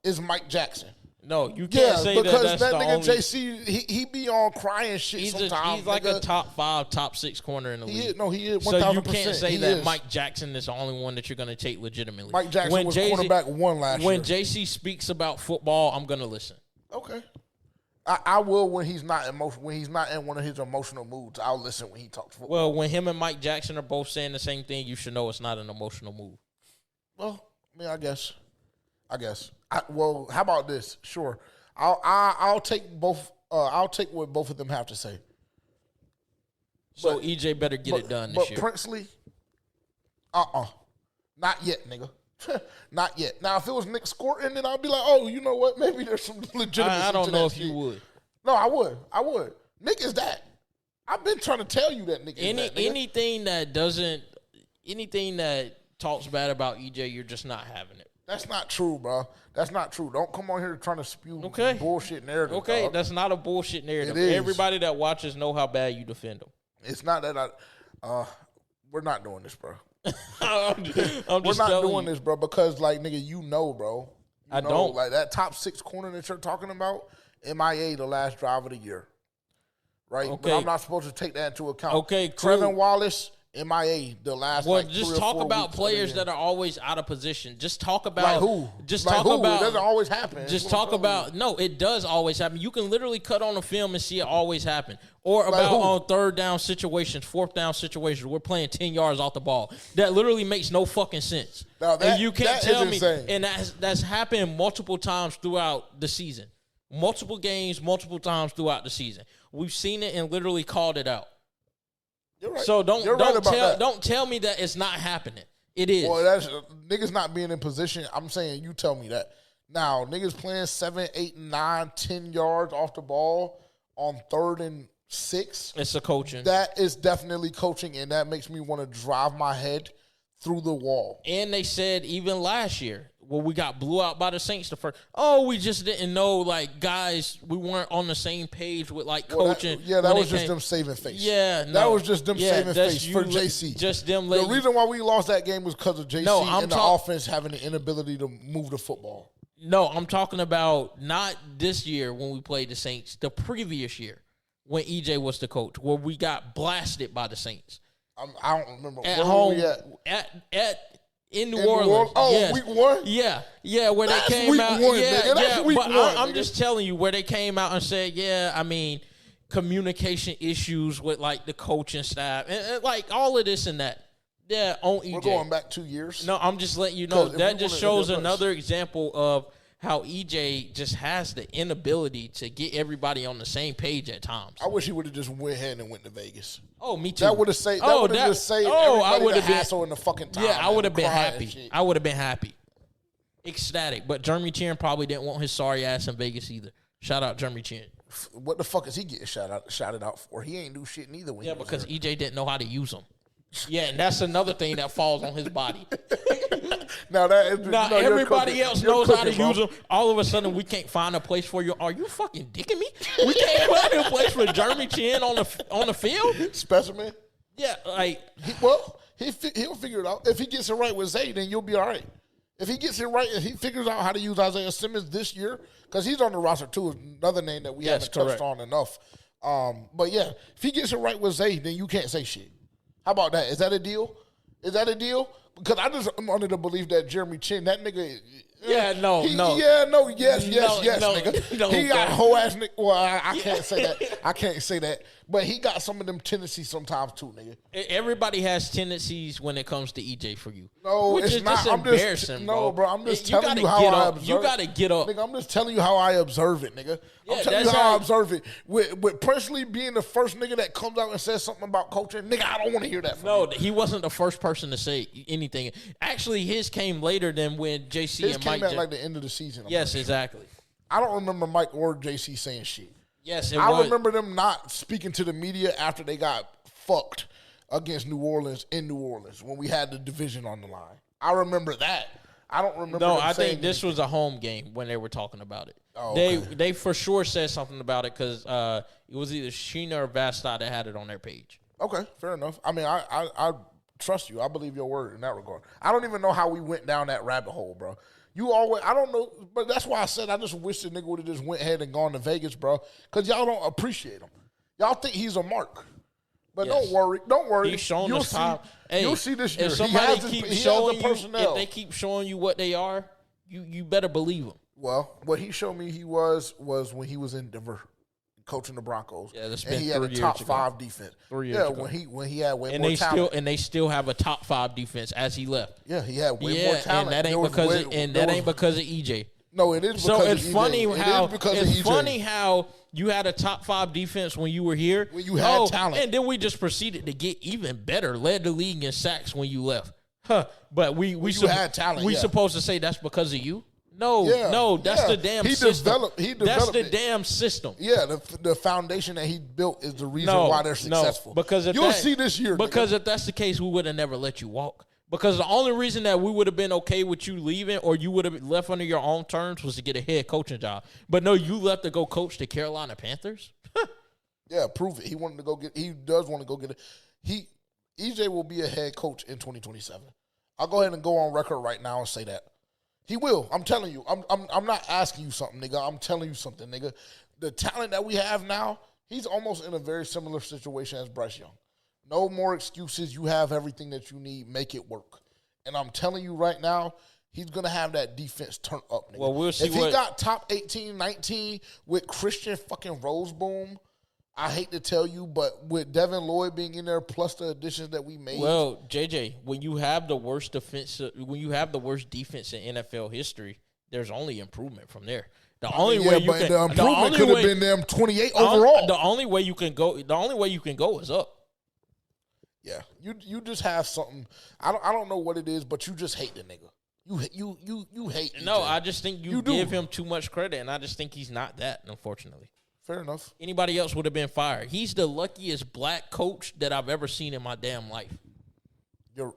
is Mike Jackson. No, you can't say that. Because that's that the nigga only... JC, he be on crying shit sometimes. He's like a top 5, top 6 corner in the league. He is. 1000%. So you can't say that Mike Jackson is the only one that you're going to take legitimately. Mike Jackson was quarterback 1 last year. When JC speaks about football, I'm going to listen. Okay. I will when he's not in one of his emotional moods. I'll listen when he talks football. Well, when him and Mike Jackson are both saying the same thing, you should know it's not an emotional move. Well, I mean, I guess. Well, how about this? Sure. I'll take both. I'll take what both of them have to say. So EJ better get it done this year. But Princely, not yet, nigga. Not yet. Now, if it was Nick Scorton, then I'd be like, oh, you know what? Maybe there's some legitimacy. I don't know if you would. No, I would. Nick is that. I've been trying to tell you that Nick is that. Nigga. Anything that talks bad about EJ, you're just not having it. That's not true, bro. That's not true. Don't come on here trying to spew bullshit narrative. Okay, dog. That's not a bullshit narrative. It is. Everybody that watches know how bad you defend them. It's not that we're not doing this, bro. We're not doing this, bro, because, like, nigga, you know, bro. I don't. Like, that top 6 corner that you're talking about, MIA the last drive of the year. Right? Okay. But I'm not supposed to take that into account. Okay, cool. Trevin Wallace, MIA the last, just talk about players that are always out of position. Just talk about like who. Just like talk who? about. It doesn't always happen. Just talk about. No, it does always happen. You can literally cut on the film and see it always happen. Or about on 3rd down situations, 4th down situations. We're playing 10 yards off the ball. That literally makes no fucking sense. Now and you can't tell me. Insane. And that's happened multiple times throughout the season. Multiple games, multiple times throughout the season. We've seen it and literally called it out. You're right. So don't tell me that it's not happening. It is. Well, that's niggas not being in position. I'm saying you tell me that. Now, niggas playing 7, 8, 9, 10 yards off the ball on 3rd and 6. It's a coaching. That is definitely coaching, and that makes me want to drive my head through the wall. And they said even last year, when we got blew out by the Saints we just didn't know, like, guys, we weren't on the same page with, like, coaching. That was just them saving face. Yeah, no. That was just them saving face for JC. Just them. The reason why we lost that game was because of JC and the offense having the inability to move the football. No, I'm talking about not this year when we played the Saints, the previous year when EJ was the coach, where we got blasted by the Saints. I don't remember. At where home, were we at? In New Orleans. Oh, yes. week 1? Yeah, where that's they came week out. One, yeah, nigga. That's week but 1, I'm just telling you where they came out and said, communication issues with, like, the coaching staff and like all of this and that. Yeah, on EJ. We're going back 2 years. No, I'm just letting you know that just shows another example of how EJ just has the inability to get everybody on the same page at times. I wish he would have just went ahead and went to Vegas. Oh, me too. That would have saved. That would have just saved everybody the hassle in the fucking time. Yeah, I would have been happy. I would have been happy, ecstatic. But Jeremy Chin probably didn't want his sorry ass in Vegas either. Shout out Jeremy Chin. What the fuck is he getting shouted out for? He ain't do shit neither. When because EJ didn't know how to use them. Yeah, and that's another thing that falls on his body. Now everybody else knows how to use them. All of a sudden, we can't find a place for you. Are you fucking dicking me? We can't find a place for Jeremy Chin on the field. Specimen. Yeah, like He'll figure it out. If he gets it right with Zay, then you'll be all right. If he gets it right, if he figures out how to use Isaiah Simmons this year, because he's on the roster too, another name that we haven't touched on enough. But yeah, if he gets it right with Zay, then you can't say shit. How about that? Is that a deal? Because I'm under the belief that Jeremy Chin, that nigga. Yes, nigga. No, he got whole ass nigga. Well, I can't say that. I can't say that. But he got some of them tendencies sometimes too, nigga. Everybody has tendencies when it comes to EJ for you. No, which it's is not. just embarrassing, bro. I'm just telling you how I observe it. You gotta get up. Nigga, I'm just telling you how I observe it, nigga. I'm telling you how I observe it. With Presley being the first nigga that comes out and says something about coaching, nigga, I don't want to hear that from you. No, he wasn't the first person to say anything. Actually, his came later than when JC His and came Mike. at like the end of the season. Yes, exactly. I don't remember Mike or JC saying shit. Yes, I remember them not speaking to the media after they got fucked against New Orleans in New Orleans when we had the division on the line. I remember that. I don't remember. No, I think this was a home game when they were talking about it. Oh, okay. They for sure said something about it because it was either Sheena or Vasta that had it on their page. Okay, fair enough. I mean, I trust you. I believe your word in that regard. I don't even know how we went down that rabbit hole, bro. I don't know, but that's why I said I just wish the nigga would have just went ahead and gone to Vegas, bro, because y'all don't appreciate him. Y'all think he's a mark. But don't worry. He's showing us top. Hey, you'll see this year. If somebody keeps showing you, if they keep showing you what they are, you better believe them. Well, what he showed me he was when he was in Denver, coaching the Broncos. Yeah, that's and been he had a 3 top years ago. 5 defense. 3 years ago. when he had way more talent. And they still have a top 5 defense as he left. Yeah, he had way more talent. And that ain't because of EJ. No, it is because so of it's EJ. It's funny how you had a top 5 defense when you were here. When you had talent. And then we just proceeded to get even better, led the league in sacks when you left. But we had talent. We yeah. supposed to say that's because of you? No, that's the damn system. He developed that's the it. damn system. Yeah, the foundation that he built is the reason why they're successful. Because you'll see this year. Because if that's the case, we would have never let you walk. Because the only reason that we would have been okay with you leaving or you would have left under your own terms was to get a head coaching job. But no, you left to go coach the Carolina Panthers? Yeah, prove it. He does want to go get it. EJ will be a head coach in 2027. I'll go ahead and go on record right now and say that. He will. I'm telling you. I'm not asking you something, nigga. I'm telling you something, nigga. The talent that we have now, he's almost in a very similar situation as Bryce Young. No more excuses. You have everything that you need. Make it work. And I'm telling you right now, he's going to have that defense turn up, nigga. Well, we'll see if he got top 18, 19 with Christian fucking Roseboom, I hate to tell you, but with Devin Lloyd being in there plus the additions that we made. Well, JJ, when you have the worst defense in NFL history, there's only improvement from there. The only way could have been them 28 overall. The only way you can go is up. Yeah, you just have something. I don't know what it is, but you just hate the nigga. You hate. No, EJ. I just think you give him too much credit, and I just think he's not that. Unfortunately, fair enough. Anybody else would have been fired. He's the luckiest black coach that I've ever seen in my damn life. You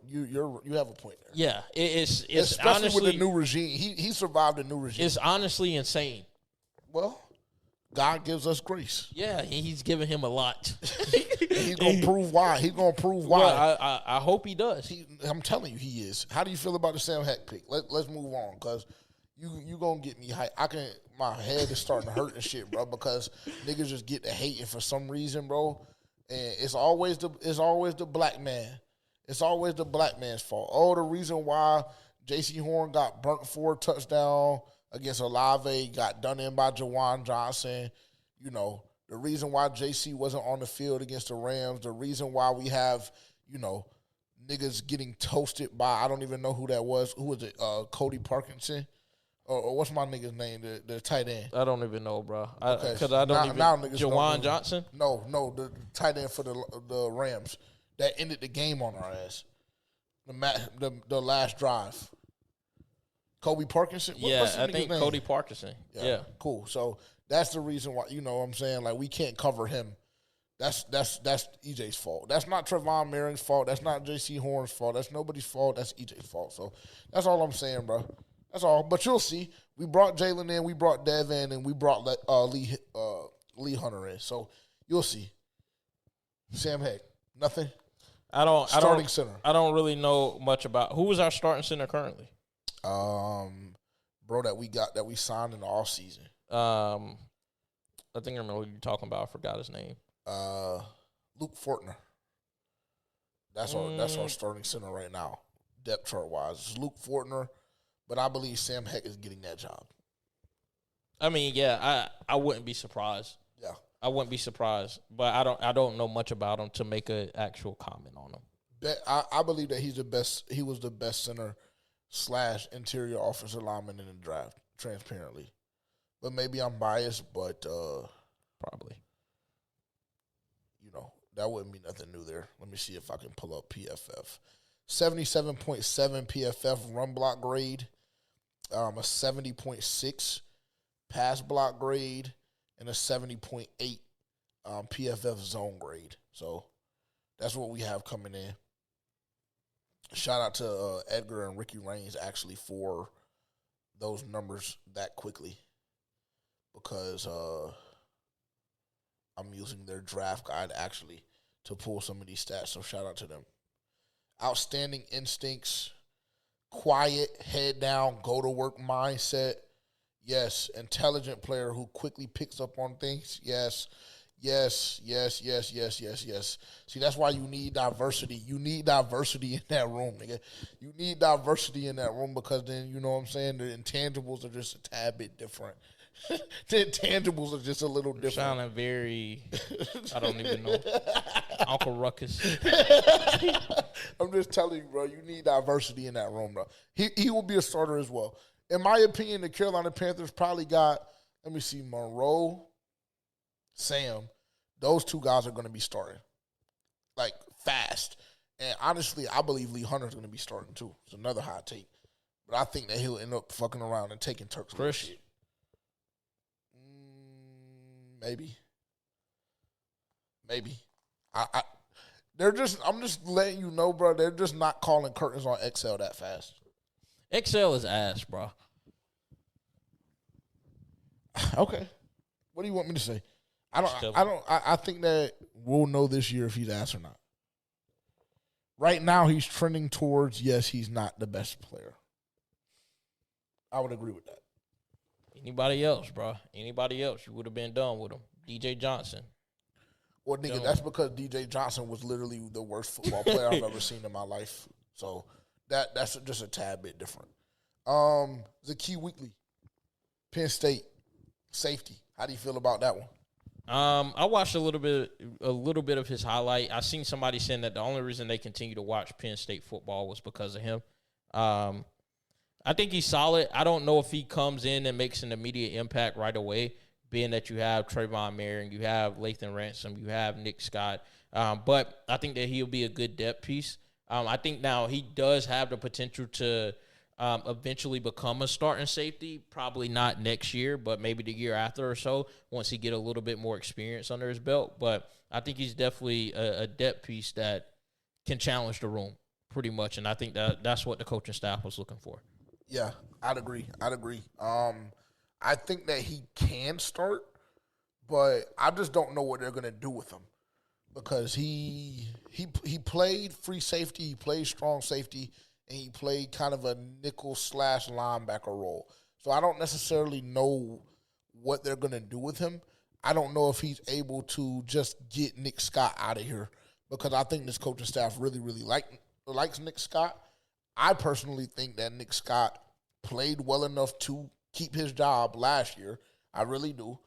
have a point there. Yeah, it's especially honestly, with the new regime. He survived the new regime. It's honestly insane. Well, God gives us grace. Yeah, he's giving him a lot. He's gonna prove why. He's gonna prove why. Well, I hope he does. I'm telling you, he is. How do you feel about the Sam Heck pick? Let's move on, because you gonna get me hype. My head is starting to hurt and shit, bro, because niggas just get to hating for some reason, bro. And it's always the black man. It's always the black man's fault. Oh, the reason why J.C. Horn got burnt for a touchdown against Olave, got done in by Jawan Johnson. You know, the reason why J.C. wasn't on the field against the Rams, the reason why we have, niggas getting toasted by, I don't even know who that was. Who was it? Cody Parkinson? Or what's my nigga's name, the tight end? I don't even know, bro. Because I don't even know. Jawan Johnson? No, the tight end for the Rams that ended the game on our ass. The last drive. Kobe Parkinson? What's I think name? Cody Parkinson. Yeah. Cool. So that's the reason why, what I'm saying? Like, we can't cover him. That's EJ's fault. That's not Trevon Merring's fault. That's not J.C. Horn's fault. That's nobody's fault. That's EJ's fault. So that's all I'm saying, bro. That's all. But you'll see. We brought Jalen in, we brought Dev in, and we brought Lee Hunter in. So you'll see. Sam Heck, nothing? Starting center. I don't really know much about who is our starting center currently. Bro, that we signed in the offseason. I think I remember what you're talking about. I forgot his name. Luke Fortner. That's our starting center right now, depth chart wise. It's Luke Fortner, but I believe Sam Heck is getting that job. I mean, yeah, I wouldn't be surprised. Yeah, I wouldn't be surprised, but I don't know much about him to make an actual comment on him. I believe that he's the best. He was the best center / interior offensive lineman in the draft, transparently. But maybe I'm biased, but probably. You know, that wouldn't be nothing new there. Let me see if I can pull up PFF. 77.7 PFF run block grade, a 70.6 pass block grade, and a 70.8 PFF zone grade. So that's what we have coming in. Shout out to Edgar and Ricky Raines actually for those numbers that quickly, because I'm using their draft guide actually to pull some of these stats. So shout out to them. Outstanding instincts, quiet, head down, go to work mindset. Yes. Intelligent player who quickly picks up on things. Yes. See, that's why you need diversity. You need diversity in that room, nigga. You need diversity in that room, because then, you know what I'm saying, the intangibles are just a tad bit different. The intangibles are just a little different. Sounding very, I don't even know, Uncle Ruckus. I'm just telling you, bro, you need diversity in that room, bro. He will be a starter as well. In my opinion, the Carolina Panthers probably got, let me see, Monroe, Sam. Those two guys are going to be starting, like, fast. And honestly, I believe Lee Hunter's going to be starting too. It's another hot take. But I think that he'll end up fucking around and taking Turk's shit. Maybe. I'm just letting you know, bro, they're just not calling curtains on XL that fast. XL is ass, bro. Okay. What do you want me to say? I think that we'll know this year if he's ass or not. Right now, he's trending towards, yes, he's not the best player. I would agree with that. Anybody else, bro? Anybody else? You would have been done with him. DJ Johnson. Well, nigga, that's because DJ Johnson was literally the worst football player I've ever seen in my life. So that's just a tad bit different. Zakee Weekly, Penn State, safety. How do you feel about that one? I watched a little bit of his highlight. I seen somebody saying that the only reason they continue to watch Penn State football was because of him. I think he's solid. I don't know if he comes in and makes an immediate impact right away, being that you have Trayvon Merritt, you have Lathan Ransom, you have Nick Scott. But I think that he'll be a good depth piece. I think now he does have the potential to eventually become a starting safety, probably not next year, but maybe the year after or so, once he get a little bit more experience under his belt. But I think he's definitely a depth piece that can challenge the room pretty much, and I think that's what the coaching staff was looking for. Yeah, I'd agree. I think that he can start, but I just don't know what they're going to do with him, because he played free safety, he played strong safety, and he played kind of a nickel / linebacker role. So I don't necessarily know what they're going to do with him. I don't know if he's able to just get Nick Scott out of here, because I think this coaching staff really, really likes Nick Scott. I personally think that Nick Scott played well enough to keep his job last year. I really do,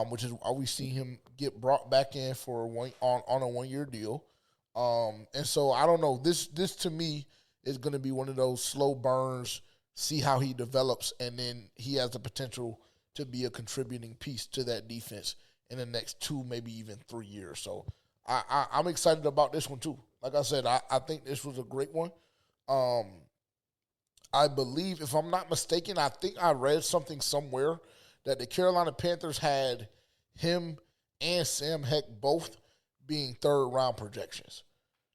which is why we see him get brought back in for on a 1-year deal. And so I don't know. This to me is going to be one of those slow burns, see how he develops, and then he has the potential to be a contributing piece to that defense in the next 2, maybe even 3 years. So I'm excited about this one too. Like I said, I think this was a great one. I believe, if I'm not mistaken, I think I read something somewhere that the Carolina Panthers had him and Sam Heck both being 3rd-round projections.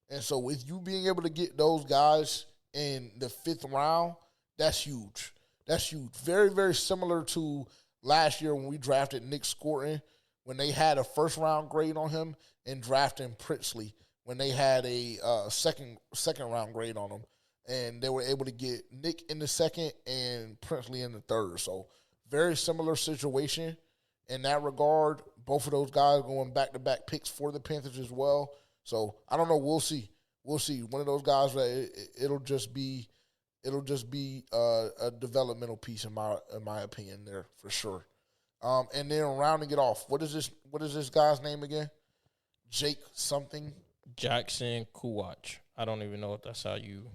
And so with you being able to get those guys in the 5th round, that's huge. That's huge. Very, very similar to last year when we drafted Nick Scorton, when they had a 1st-round grade on him, and drafting Pritzley when they had a second round grade on them, and they were able to get Nick in the second and Princely in the third. So very similar situation in that regard. Both of those guys going back-to-back picks for the Panthers as well. So I don't know. We'll see. One of those guys that it'll just be a developmental piece in my opinion there for sure. And then rounding it off, what is this guy's name again? Jake something. Jackson Kuwatch. I don't even know if that's how you.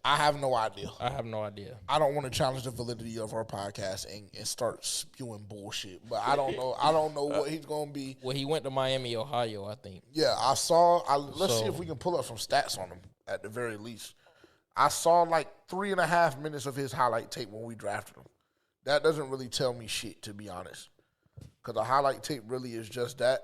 I have no idea. I have no idea. I don't want to challenge the validity of our podcast and start spewing bullshit. But I don't know. I don't know what he's going to be. Well, he went to Miami, Ohio, I think. Yeah, I saw. Let's see if we can pull up some stats on him at the very least. I saw like 3.5 minutes of his highlight tape when we drafted him. That doesn't really tell me shit, to be honest. Because the highlight tape really is just that.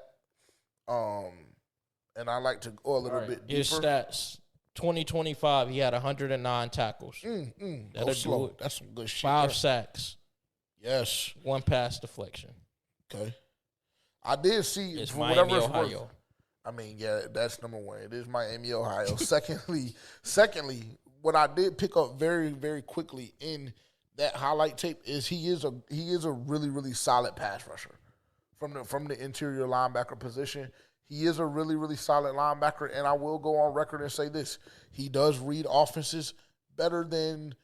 And I like to go a little bit deeper. His stats. 2025, he had 109 tackles. Go slow. That's some good shit. 5 sacks. Yes. 1 pass deflection. Okay. I did see it's for Miami, whatever it's Ohio. worth. I mean, yeah, that's number one. It is Miami, Ohio. Secondly, what I did pick up very, very quickly in that highlight tape is he is a really, really solid pass rusher from the interior linebacker position. He is a really, really solid linebacker, and I will go on record and say this. He does read offenses better than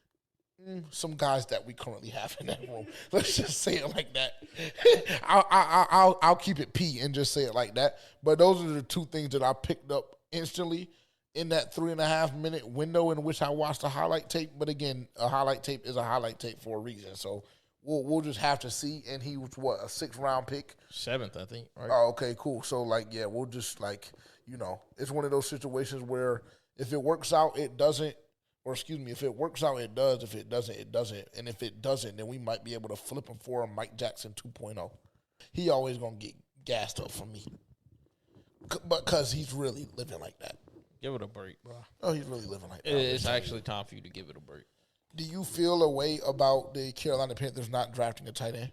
some guys that we currently have in that room. Let's just say it like that. I'll keep it P and just say it like that. But those are the two things that I picked up instantly in that 3.5 minute window in which I watched the highlight tape. But again, a highlight tape is a highlight tape for a reason. So we'll just have to see. And he was what, a 6th round pick? 7th, I think. Right? Oh, okay, cool. So we'll just it's one of those situations where if it works out, it doesn't. Or if it works out, it does. If it doesn't, it doesn't. And if it doesn't, then we might be able to flip him for a Mike Jackson 2.0. He always going to get gassed up for me. But because he's really living like that. Give it a break, bro. Oh, he's really living like that. It's actually time for you to give it a break. Do you feel a way about the Carolina Panthers not drafting a tight end?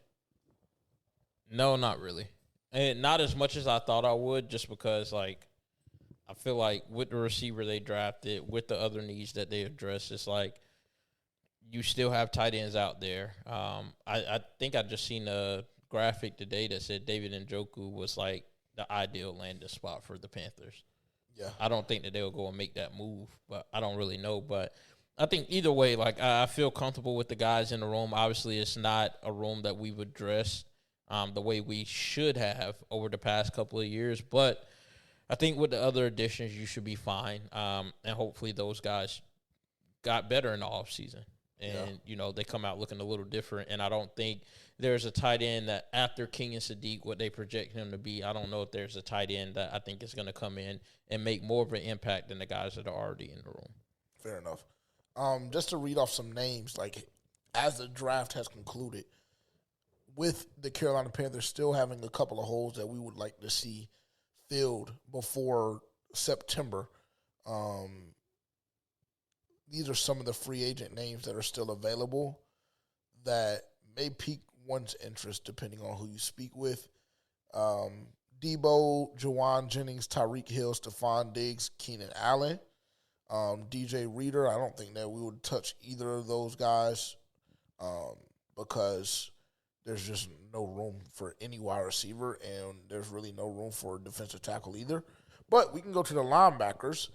No, not really. And not as much as I thought I would, just because, I feel like with the receiver they drafted, with the other needs that they address, it's like you still have tight ends out there. I think I just seen a graphic today that said David Njoku was like the ideal landing spot for the Panthers. Yeah. I don't think that they'll go and make that move, but I don't really know. But I think either way, I feel comfortable with the guys in the room. Obviously, it's not a room that we've addressed the way we should have over the past couple of years, but I think with the other additions, you should be fine. And hopefully those guys got better in the offseason. And, they come out looking a little different. And I don't think there's a tight end that after King and Sadiq, what they project him to be, I don't know if there's a tight end that I think is going to come in and make more of an impact than the guys that are already in the room. Fair enough. Just to read off some names, as the draft has concluded, with the Carolina Panthers still having a couple of holes that we would like to see filled before September. These are some of the free agent names that are still available that may pique one's interest depending on who you speak with. Debo, Jawan Jennings, Tyreek Hill, Stephon Diggs, Keenan Allen, DJ Reader. I don't think that we would touch either of those guys because there's just no room for any wide receiver, and there's really no room for a defensive tackle either. But we can go to the linebackers.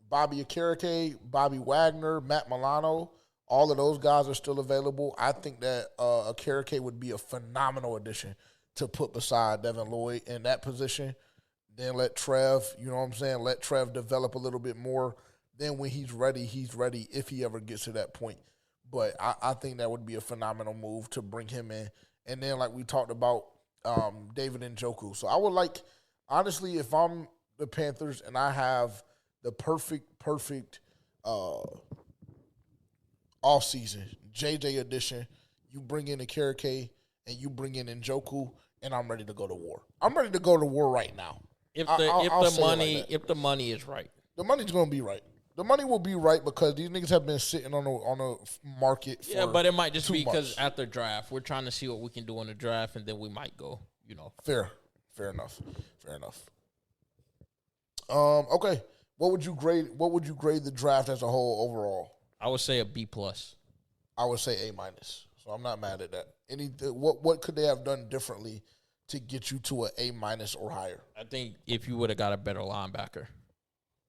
Bobby Okereke, Bobby Wagner, Matt Milano, all of those guys are still available. I think that Okereke would be a phenomenal addition to put beside Devin Lloyd in that position. Then let Trev, let Trev develop a little bit more. Then when he's ready if he ever gets to that point. But I think that would be a phenomenal move to bring him in. And then, like we talked about, David Njoku. So I would honestly, if I'm the Panthers and I have the perfect offseason, JJ edition, you bring in Okereke and you bring in Njoku, and I'm ready to go to war. I'm ready to go to war right now. If the money is right. The money's going to be right. The money will be right because these niggas have been sitting on a market for 2 months. But it might just be because at the draft, we're trying to see what we can do on the draft, and then we might go, Fair enough. Okay. What would you grade the draft as a whole overall? I would say a B plus. I would say A minus. So I'm not mad at that. What could they have done differently to get you to an A minus or higher? I think if you would have got a better linebacker.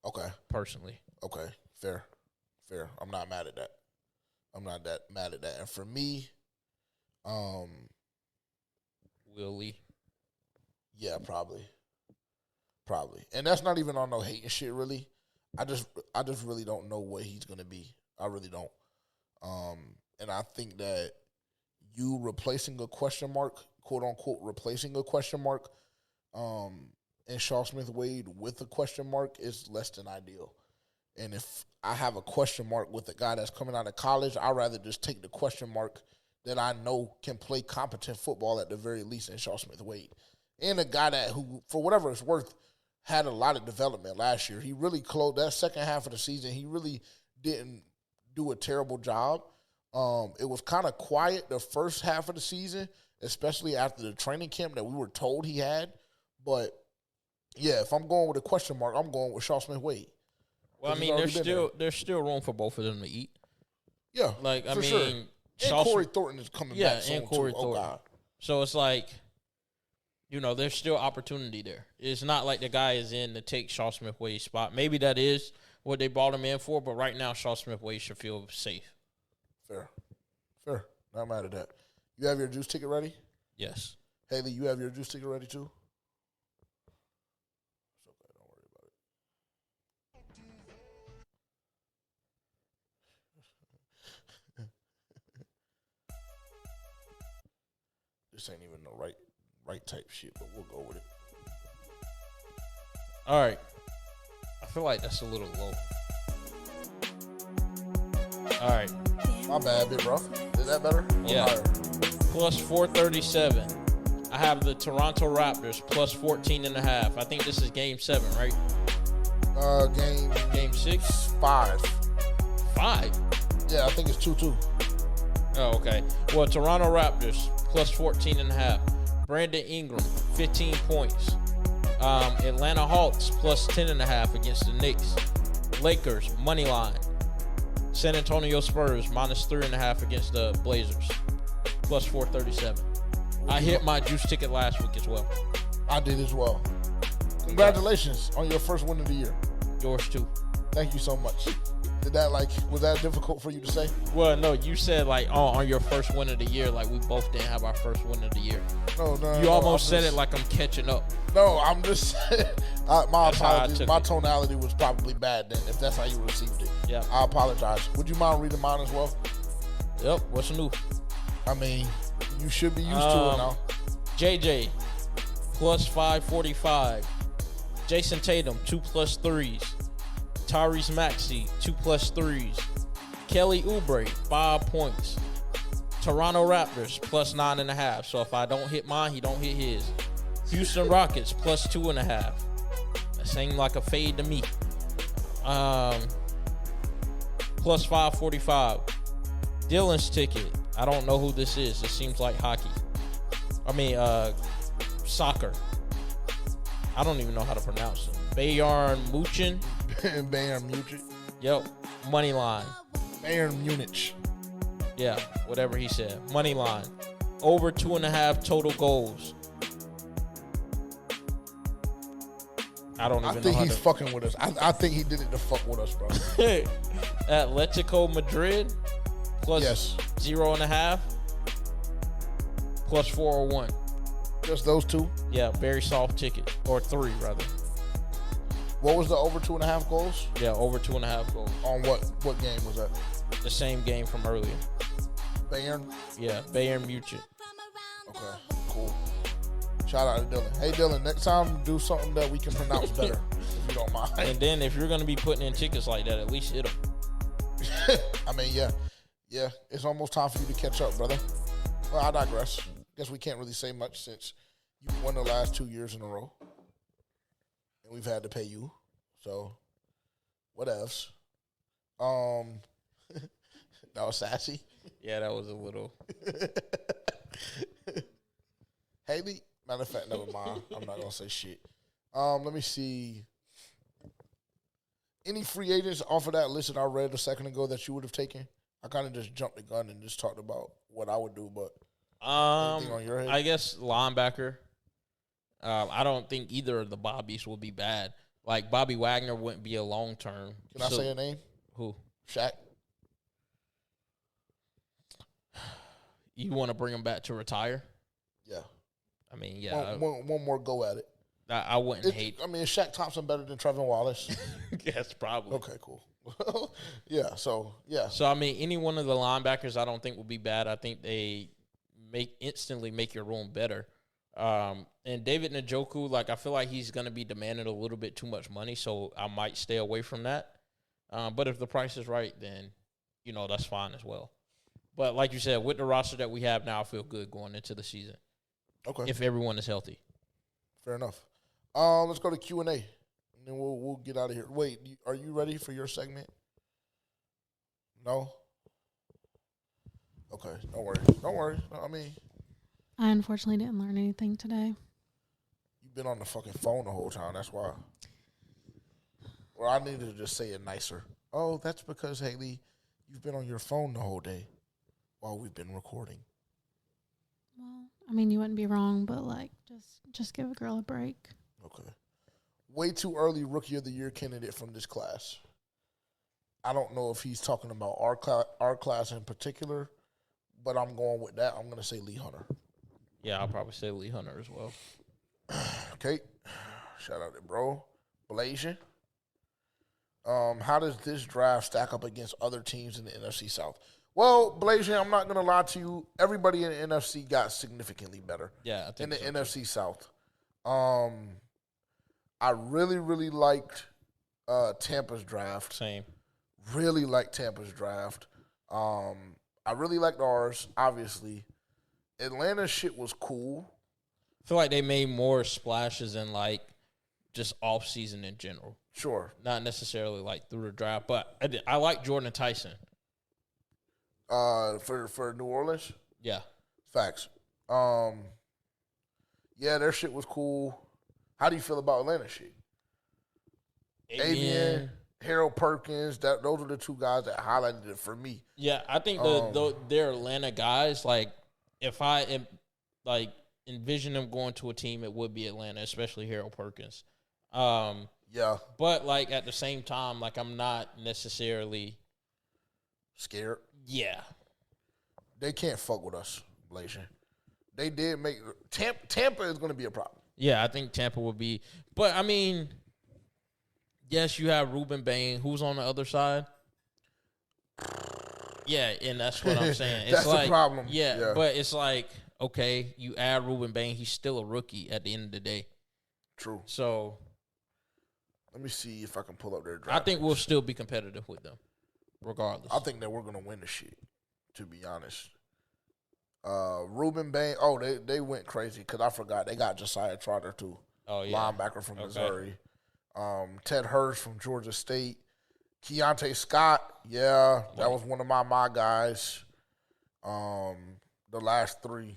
Okay. Personally. Okay. Fair. I'm not mad at that. I'm not that mad at that. And for me, Willie. Yeah, probably. And that's not even on no hate and shit, really. I just really don't know what he's gonna be. I really don't. And I think that you replacing a question mark, quote unquote, replacing a question mark, and Shaw Smith Wade with a question mark is less than ideal. And if I have a question mark with a guy that's coming out of college, I'd rather just take the question mark that I know can play competent football at the very least in Shaw Smith Wade. And a guy who, for whatever it's worth, had a lot of development last year. He really closed that second half of the season. He really didn't do a terrible job. It was kind of quiet the first half of the season, especially after the training camp that we were told he had. But, yeah, if I'm going with a question mark, I'm going with Shaw Smith Wade. Well, I mean, there's still room for both of them to eat. Yeah, like I mean, sure. And Corey Thornton is coming back soon and Corey too. Thornton. Oh God. So it's like, there's still opportunity there. It's not like the guy is in to take Shaw Smith Wade's spot. Maybe that is what they brought him in for, but right now Shaw Smith Wade should feel safe. Fair. Not mad at that. You have your juice ticket ready? Yes. Haley, you have your juice ticket ready too? It's okay. Don't worry about it. This ain't even the right type shit, but we'll go with it. All right. I feel like that's a little low. All right. My bad, bit rough. Is that better? Yeah. Plus 437. I have the Toronto Raptors plus 14.5. I think this is game 7, right? Game 6? 5. 5? Yeah, I think it's 2-2. Oh, okay. Well, Toronto Raptors plus 14.5. Brandon Ingram, 15 points. Atlanta Hawks plus 10.5 against the Knicks. Lakers, money line. San Antonio Spurs minus 3.5 against the Blazers. Plus 437. I hit my juice ticket last week as well. I did as well. Congratulations on your first win of the year. Yours too. Thank you so much. Was that difficult for you to say? Well, no, you said on your first win of the year, like we both didn't have our first win of the year. No. You almost said it like I'm catching up. No, I'm just my apologies. My tonality was probably bad then, if that's how you received it. Yeah. I apologize. Would you mind reading mine as well? Yep. What's new? I mean, you should be used to it now. JJ, plus 545. Jason Tatum, 2+ threes. Tyrese Maxey, 2+ threes. Kelly Oubre, 5 points. Toronto Raptors, plus 9.5. So if I don't hit mine, he don't hit his. Houston Rockets, plus 2.5. That seemed like a fade to me. Plus 545. Dylan's ticket. I don't know who this is. It seems like hockey. Soccer. I don't even know how to pronounce it. Bayern München. Bayern Munich. Yep. Money line. Bayern Munich. Yeah, whatever he said. Money line. Over 2.5 total goals. I don't even know. I think he's fucking with us. I think he did it to fuck with us, bro. Atletico Madrid. Plus 0.5. Plus 401. Just those two? Yeah, very soft ticket. Or 3, rather. What was the over 2.5 goals? Yeah, over 2.5 goals. On what game was that? The same game from earlier. Bayern? Yeah, Bayern Munich. Okay, cool. Shout out to Dylan. Hey, Dylan, next time do something that we can pronounce better, if you don't mind. And then if you're going to be putting in tickets like that, at least hit them. I mean, yeah. Yeah, it's almost time for you to catch up, brother. Well, I digress. Guess we can't really say much since you won the last 2 years in a row. And we've had to pay you. So, whatevs. That was sassy. Yeah, that was a little. Haley? Matter of fact, never mind. I'm not going to say shit. Let me see. Any free agents off of that list that I read a second ago that you would have taken? I kind of just jumped the gun and just talked about what I would do, but anything on your head? I guess linebacker. I don't think either of the Bobbies will be bad. Like Bobby Wagner wouldn't be a long term. Can I say a name? Who? Shaq. You want to bring him back to retire? Yeah. I mean, yeah. One more go at it. I wouldn't hate. I mean, is Shaq Thompson better than Trevor Wallace? Yes, probably. Okay, cool. Yeah. So I mean, any one of the linebackers, I don't think will be bad. I think they instantly make your room better. And David Njoku, like, I feel like he's going to be demanding a little bit too much money, so I might stay away from that. But if the price is right, then, that's fine as well. But like you said, with the roster that we have now, I feel good going into the season. Okay. If everyone is healthy. Fair enough. Let's go to Q&A, and then we'll get out of here. Wait, are you ready for your segment? No? Okay, don't worry. I mean, I unfortunately didn't learn anything today. you've been on the fucking phone the whole time. That's why. Or I needed to just say it nicer. Oh, that's because, Haley, you've been on your phone the whole day while we've been recording. Well, I mean, you wouldn't be wrong, but like, just give a girl a break. Okay. Way too early Rookie of the Year candidate from this class. I don't know if he's talking about our class in particular, but I'm going with that. I'm going to say Lee Hunter. Yeah, I'll probably say Lee Hunter as well. Okay. Shout out to bro. Blasian. How does this draft stack up against other teams in the NFC South? Well, Blasian, I'm not going to lie to you. Everybody in the NFC got significantly better. Yeah, I think in the so, NFC South. I really, really liked Tampa's draft. Same. Really liked Tampa's draft. I really liked ours, obviously. Atlanta's shit was cool. I feel like they made more splashes in, like, just offseason in general. Sure. Not necessarily, like, through the draft. But I like Jordan Tyson. For New Orleans? Yeah. Facts. Yeah, their shit was cool. How do you feel about Atlanta shit? Avian, Harold Perkins, those are the two guys that highlighted it for me. Yeah, I think they're Atlanta guys. Like, if I am, like, envision them going to a team, it would be Atlanta, especially Harold Perkins. Yeah. But, like, at the same time, like, I'm not necessarily scared. Yeah. They can't fuck with us, Blasian. They did make Tampa is going to be a problem. Yeah, I think Tampa would be. But, I mean, yes, you have Ruben Bain. Who's on the other side? Yeah, and that's what I'm saying. That's it's like, the problem. Yeah, but it's like, okay, you add Ruben Bain. He's still a rookie at the end of the day. True. So, let me see if I can pull up their draft. I think we'll still be competitive with them, regardless. I think that we're going to win the shit, to be honest. Ruben Bain, they went crazy because I forgot. They got Josiah Trotter, too. Oh, yeah. Linebacker from Missouri. Ted Hurst from Georgia State. Keontae Scott, that was one of my guys. The last three.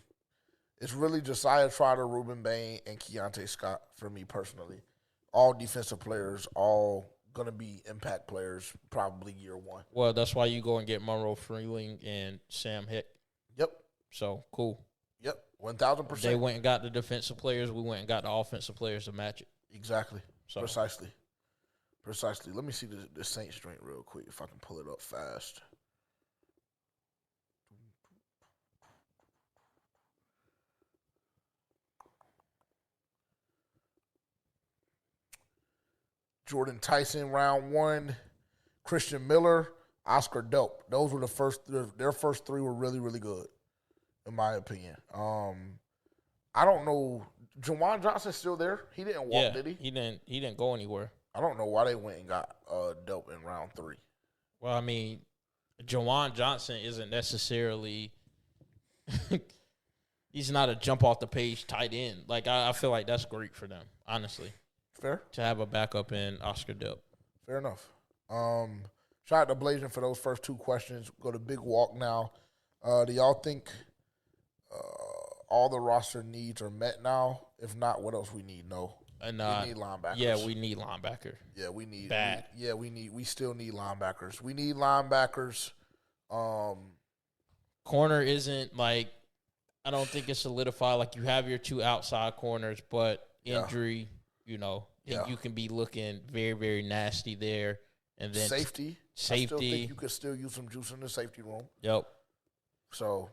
It's really Josiah Trotter, Ruben Bain, and Keontae Scott for me personally. All defensive players, all going to be impact players probably year one. Well, that's why you go and get Monroe Freeling and Sam Hick. Yep. So, cool. Yep, 1,000%. They went and got the defensive players. We went and got the offensive players to match it. Exactly. So. Precisely. Let me see the Saints joint real quick if I can pull it up fast. Jordan Tyson, round one. Christian Miller, Oscar Delp. Those were their first three were really, really good, in my opinion. I don't know. Jawan Johnson's still there. He didn't walk, did he? He didn't go anywhere. I don't know why they went and got Delp in round three. Well, I mean, Jawan Johnson isn't necessarily he's not a jump off the page tight end. Like, I feel like that's great for them, honestly. Fair. To have a backup in Oscar Delp. Fair enough. Shout out to Blasian for those first two questions. Go to Big Walk now. Do y'all think all the roster needs are met now? If not, what else we need? No. And we need linebackers. Yeah, we need linebacker. Yeah, we need bad. We still need linebackers. We need linebackers. Corner isn't like, I don't think it's solidified. Like, you have your 2 outside corners, but injury, you can be looking very, very nasty there. And then safety. I still think you could still use some juice in the safety room. Yep. So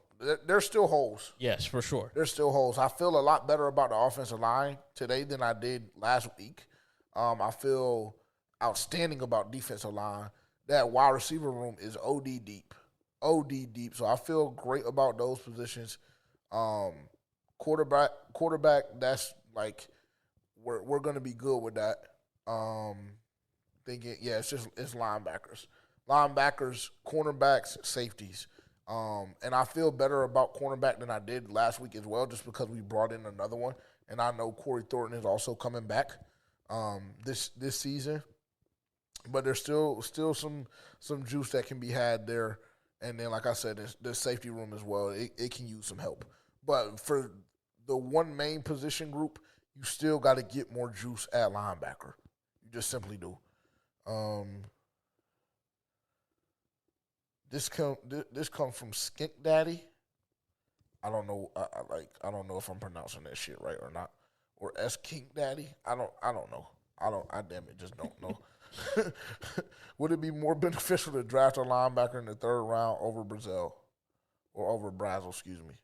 there's still holes. Yes, for sure. There's still holes. I feel a lot better about the offensive line today than I did last week. I feel outstanding about defensive line. That wide receiver room is OD deep. OD deep. So I feel great about those positions. Quarterback, that's like we're gonna be good with that. It's linebackers. Linebackers, cornerbacks, safeties. And I feel better about cornerback than I did last week as well, just because we brought in another one. And I know Corey Thornton is also coming back this season. But there's still some juice that can be had there. And then, like I said, the safety room as well. It can use some help. But for the one main position group, you still got to get more juice at linebacker. You just simply do. This comes from Skink Daddy. I don't know. I don't know if I'm pronouncing that shit right or not. Or S Kink Daddy. I don't know. I damn it just don't know. Would it be more beneficial to draft a linebacker in the 3rd round over Brazzle or over Brazzle? Excuse me.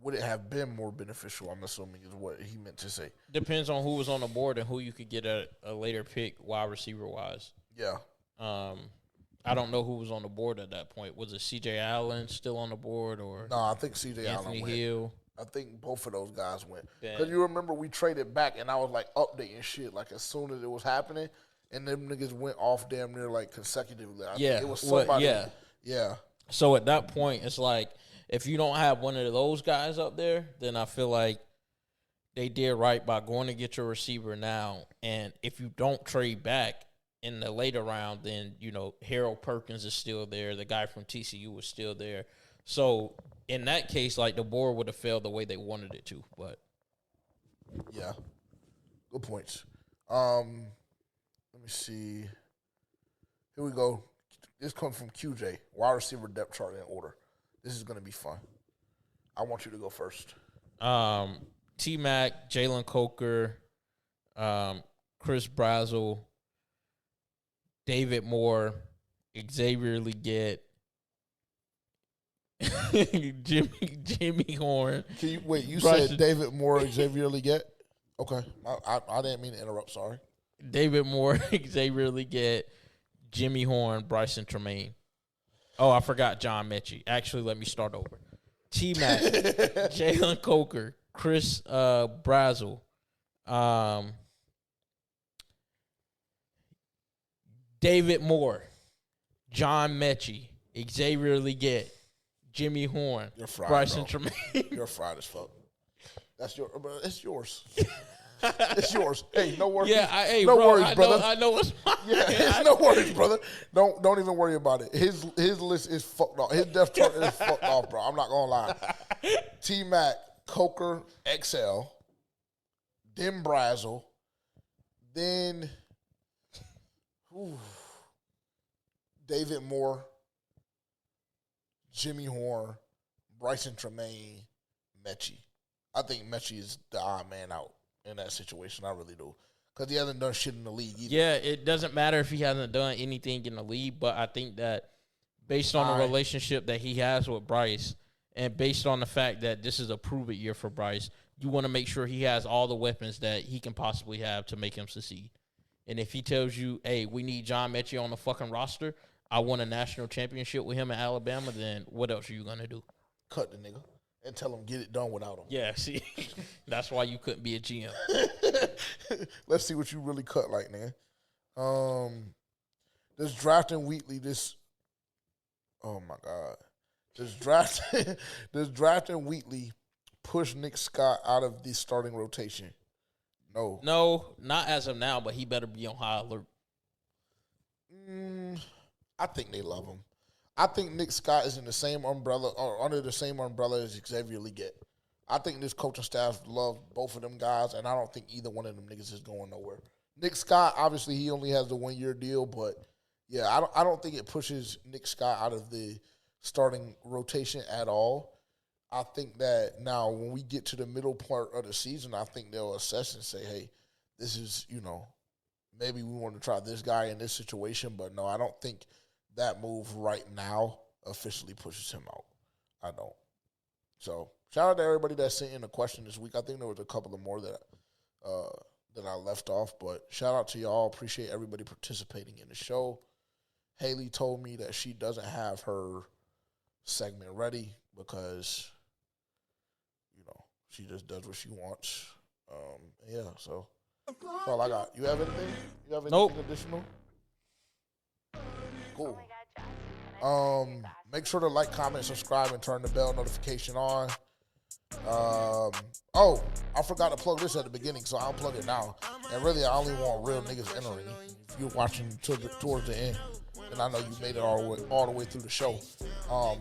Would it have been more beneficial? I'm assuming is what he meant to say. Depends on who was on the board and who you could get a later pick wide receiver wise. Yeah. I don't know who was on the board at that point. Was it C.J. Allen still on the board or? No, I think C.J. Allen Anthony went. Hill. I think both of those guys went. Because you remember we traded back and I was like updating shit like as soon as it was happening, and them niggas went off damn near like consecutively. I think it was somebody. Yeah. So at that point, it's like if you don't have one of those guys up there, then I feel like they did right by going to get your receiver now. And if you don't trade back in the later round, then, Harold Perkins is still there. The guy from TCU was still there. So in that case, like, the board would have failed the way they wanted it to. But yeah, good points. Let me see. Here we go. This comes from QJ. Wide receiver depth chart in order. This is going to be fun. I want you to go first. T-Mac, Jalen Coker, Chris Brazzle, David Moore, Xavier Leggett, Jimmy Horn. Can you wait? You said David Moore, Xavier Leggett. Okay, I didn't mean to interrupt. Sorry. David Moore, Xavier Leggett, Jimmy Horn, Bryson Tremaine. Oh, I forgot John Mechie. Actually, let me start over. T-Mac, Jalen Coker, Chris Brazzle, David Moore, John Mechie, Xavier Leggett, Jimmy Horn, Bryson Tremaine. You're fried as fuck. That's your, bro. It's yours. It's yours. Hey, no worries. Yeah, no bro, worries, brother. I know it's mine. Yeah, it's no worries, brother. Don't even worry about it. His list is fucked off. His depth chart is fucked off, bro. I'm not gonna lie. T-Mac, Coker, XL, then Brazzle, then David Moore, Jimmy Horn, Bryson Tremaine, Mechie. I think Mechie is the odd man out in that situation. I really do. Because he hasn't done shit in the league either. Yeah, it doesn't matter if he hasn't done anything in the league, but I think that based on the relationship that he has with Bryce and based on the fact that this is a prove-it year for Bryce, you want to make sure he has all the weapons that he can possibly have to make him succeed. And if he tells you, hey, we need John Mechie on the fucking roster, I won a national championship with him in Alabama, then what else are you going to do? Cut the nigga and tell him get it done without him. Yeah, see, that's why you couldn't be a GM. Let's see what you really cut like, nigga. This drafting Wheatley, oh my God. This drafting Wheatley push Nick Scott out of the starting rotation. No, not as of now, but he better be on high alert. I think they love him. I think Nick Scott is in the same umbrella or under the same umbrella as Xavier Leggett. I think this coaching staff love both of them guys, and I don't think either one of them niggas is going nowhere. Nick Scott, obviously, he only has the 1-year deal, but yeah, I don't think it pushes Nick Scott out of the starting rotation at all. I think that now when we get to the middle part of the season, I think they'll assess and say, hey, this is, maybe we want to try this guy in this situation, but no, I don't think that move right now officially pushes him out. I don't. So shout out to everybody that sent in a question this week. I think there was a couple of more that I left off, but shout out to y'all. Appreciate everybody participating in the show. Haley told me that she doesn't have her segment ready because, she just does what she wants. Yeah, so that's all I got. You have anything? You have anything additional? Cool. Make sure to like, comment, subscribe, and turn the bell notification on. I forgot to plug this at the beginning, so I'll plug it now. And really, I only want real niggas entering. If you're watching towards the end, and I know you made it all the way through the show.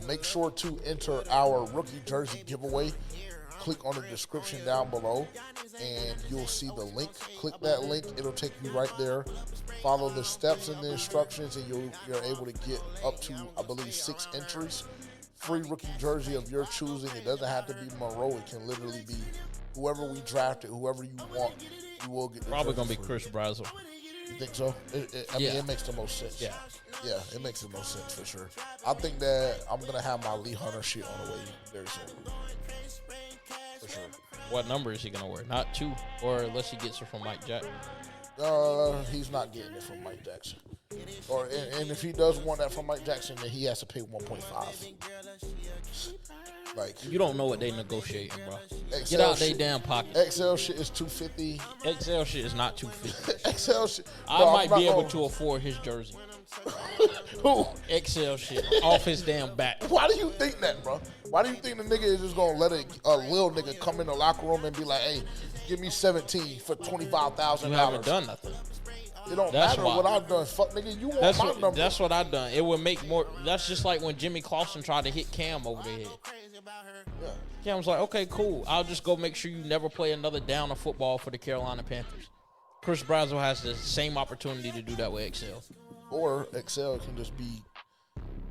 Make sure to enter our rookie jersey giveaway. Click on the description down below, and you'll see the link. Click that link. It'll take you right there. Follow the steps and the instructions, and you're able to get up to, I believe, 6 entries. Free rookie jersey of your choosing. It doesn't have to be Monroe. It can literally be whoever we drafted, whoever you want. You will get the Probably jersey going to be free. Chris Brazzle. You think so? I mean, it makes the most sense. Yeah. Yeah, it makes the most sense for sure. I think that I'm going to have my Lee Hunter shit on the way very soon. For sure. What number is he going to wear? Not 2, or unless he gets it from Mike Jackson. He's not getting it from Mike Jackson. And if he does want that from Mike Jackson, then he has to pay 1.5. Like, You don't know what they negotiating, bro. XL Get out they shit- damn pocket. XL shit is $250. XL shit is not 250. XL shit. I No, I'm might not be able gonna- to afford his jersey. Who? XL shit off his damn back. Why do you think that, bro? Why do you think the nigga is just gonna let a little nigga come in the locker room and be like, "Hey, give me 17 for $25,000"? You haven't done nothing. It don't That's matter why. what I've done. Fuck, nigga, you want my number? That's what I done. It would make more. That's just like when Jimmy Clausen tried to hit Cam over the head. Yeah. Cam was like, "Okay, cool. I'll just go make sure you never play another down of football for the Carolina Panthers." Chris Brazzle has the same opportunity to do that with XL. Or XL can just be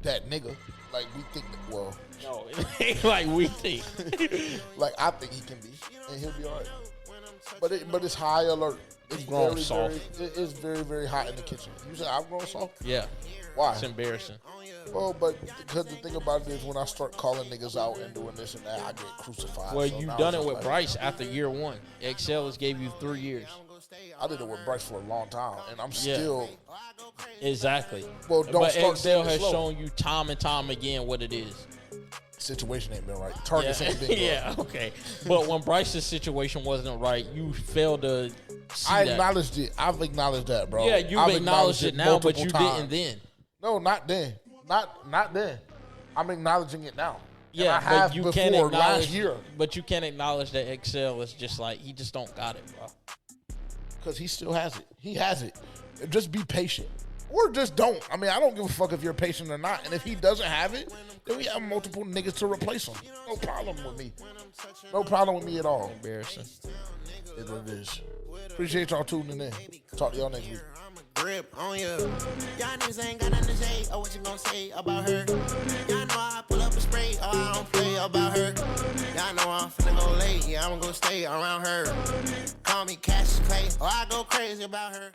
that nigga. Like we think that. Well, No, it ain't like we think. like I think he can be, and he'll be all right. But it's high alert. It's Grown very, soft. it is very, very hot in the kitchen. You said I'm grown soft? Yeah, Why? it's embarrassing. Well, but because the thing about it is when I start calling niggas out and doing this and that, I get crucified. Well, So you now done it's it just with like- Bryce after year 1. XL has gave you 3 years. I did it with Bryce for a long time, and I'm Yeah. still. Exactly. Well, don't but start XL taking it has slow. shown you time and time again what it is. Situation ain't been right. Targets Yeah, ain't been good. yeah, okay. But when Bryce's situation wasn't right, you failed to see I that. acknowledged it. I've acknowledged that, bro. Yeah, you've I've acknowledged it now, but multiple you times. didn't then. No, not then. Not then. I'm acknowledging it now. Yeah, and I have but you before can't acknowledge. last year But you can't acknowledge that XL is just like he just don't got it, bro. because he still has it. He has it. Just be patient. Or just don't. I mean, I don't give a fuck if you're patient or not. And if he doesn't have it, then we have multiple niggas to replace him. No problem with me. No problem with me at all. Embarrassing. It is what it is. Appreciate y'all tuning in. Talk to y'all next week. Grip on you. Y'all niggas ain't got nothing to say. Oh, what you gonna say about her? Y'all know I pull up a spray. Oh, I don't play about her. Y'all know I'm finna go late. Yeah, I'm gonna stay around her. Call me Cash Clay. Oh, I go crazy about her.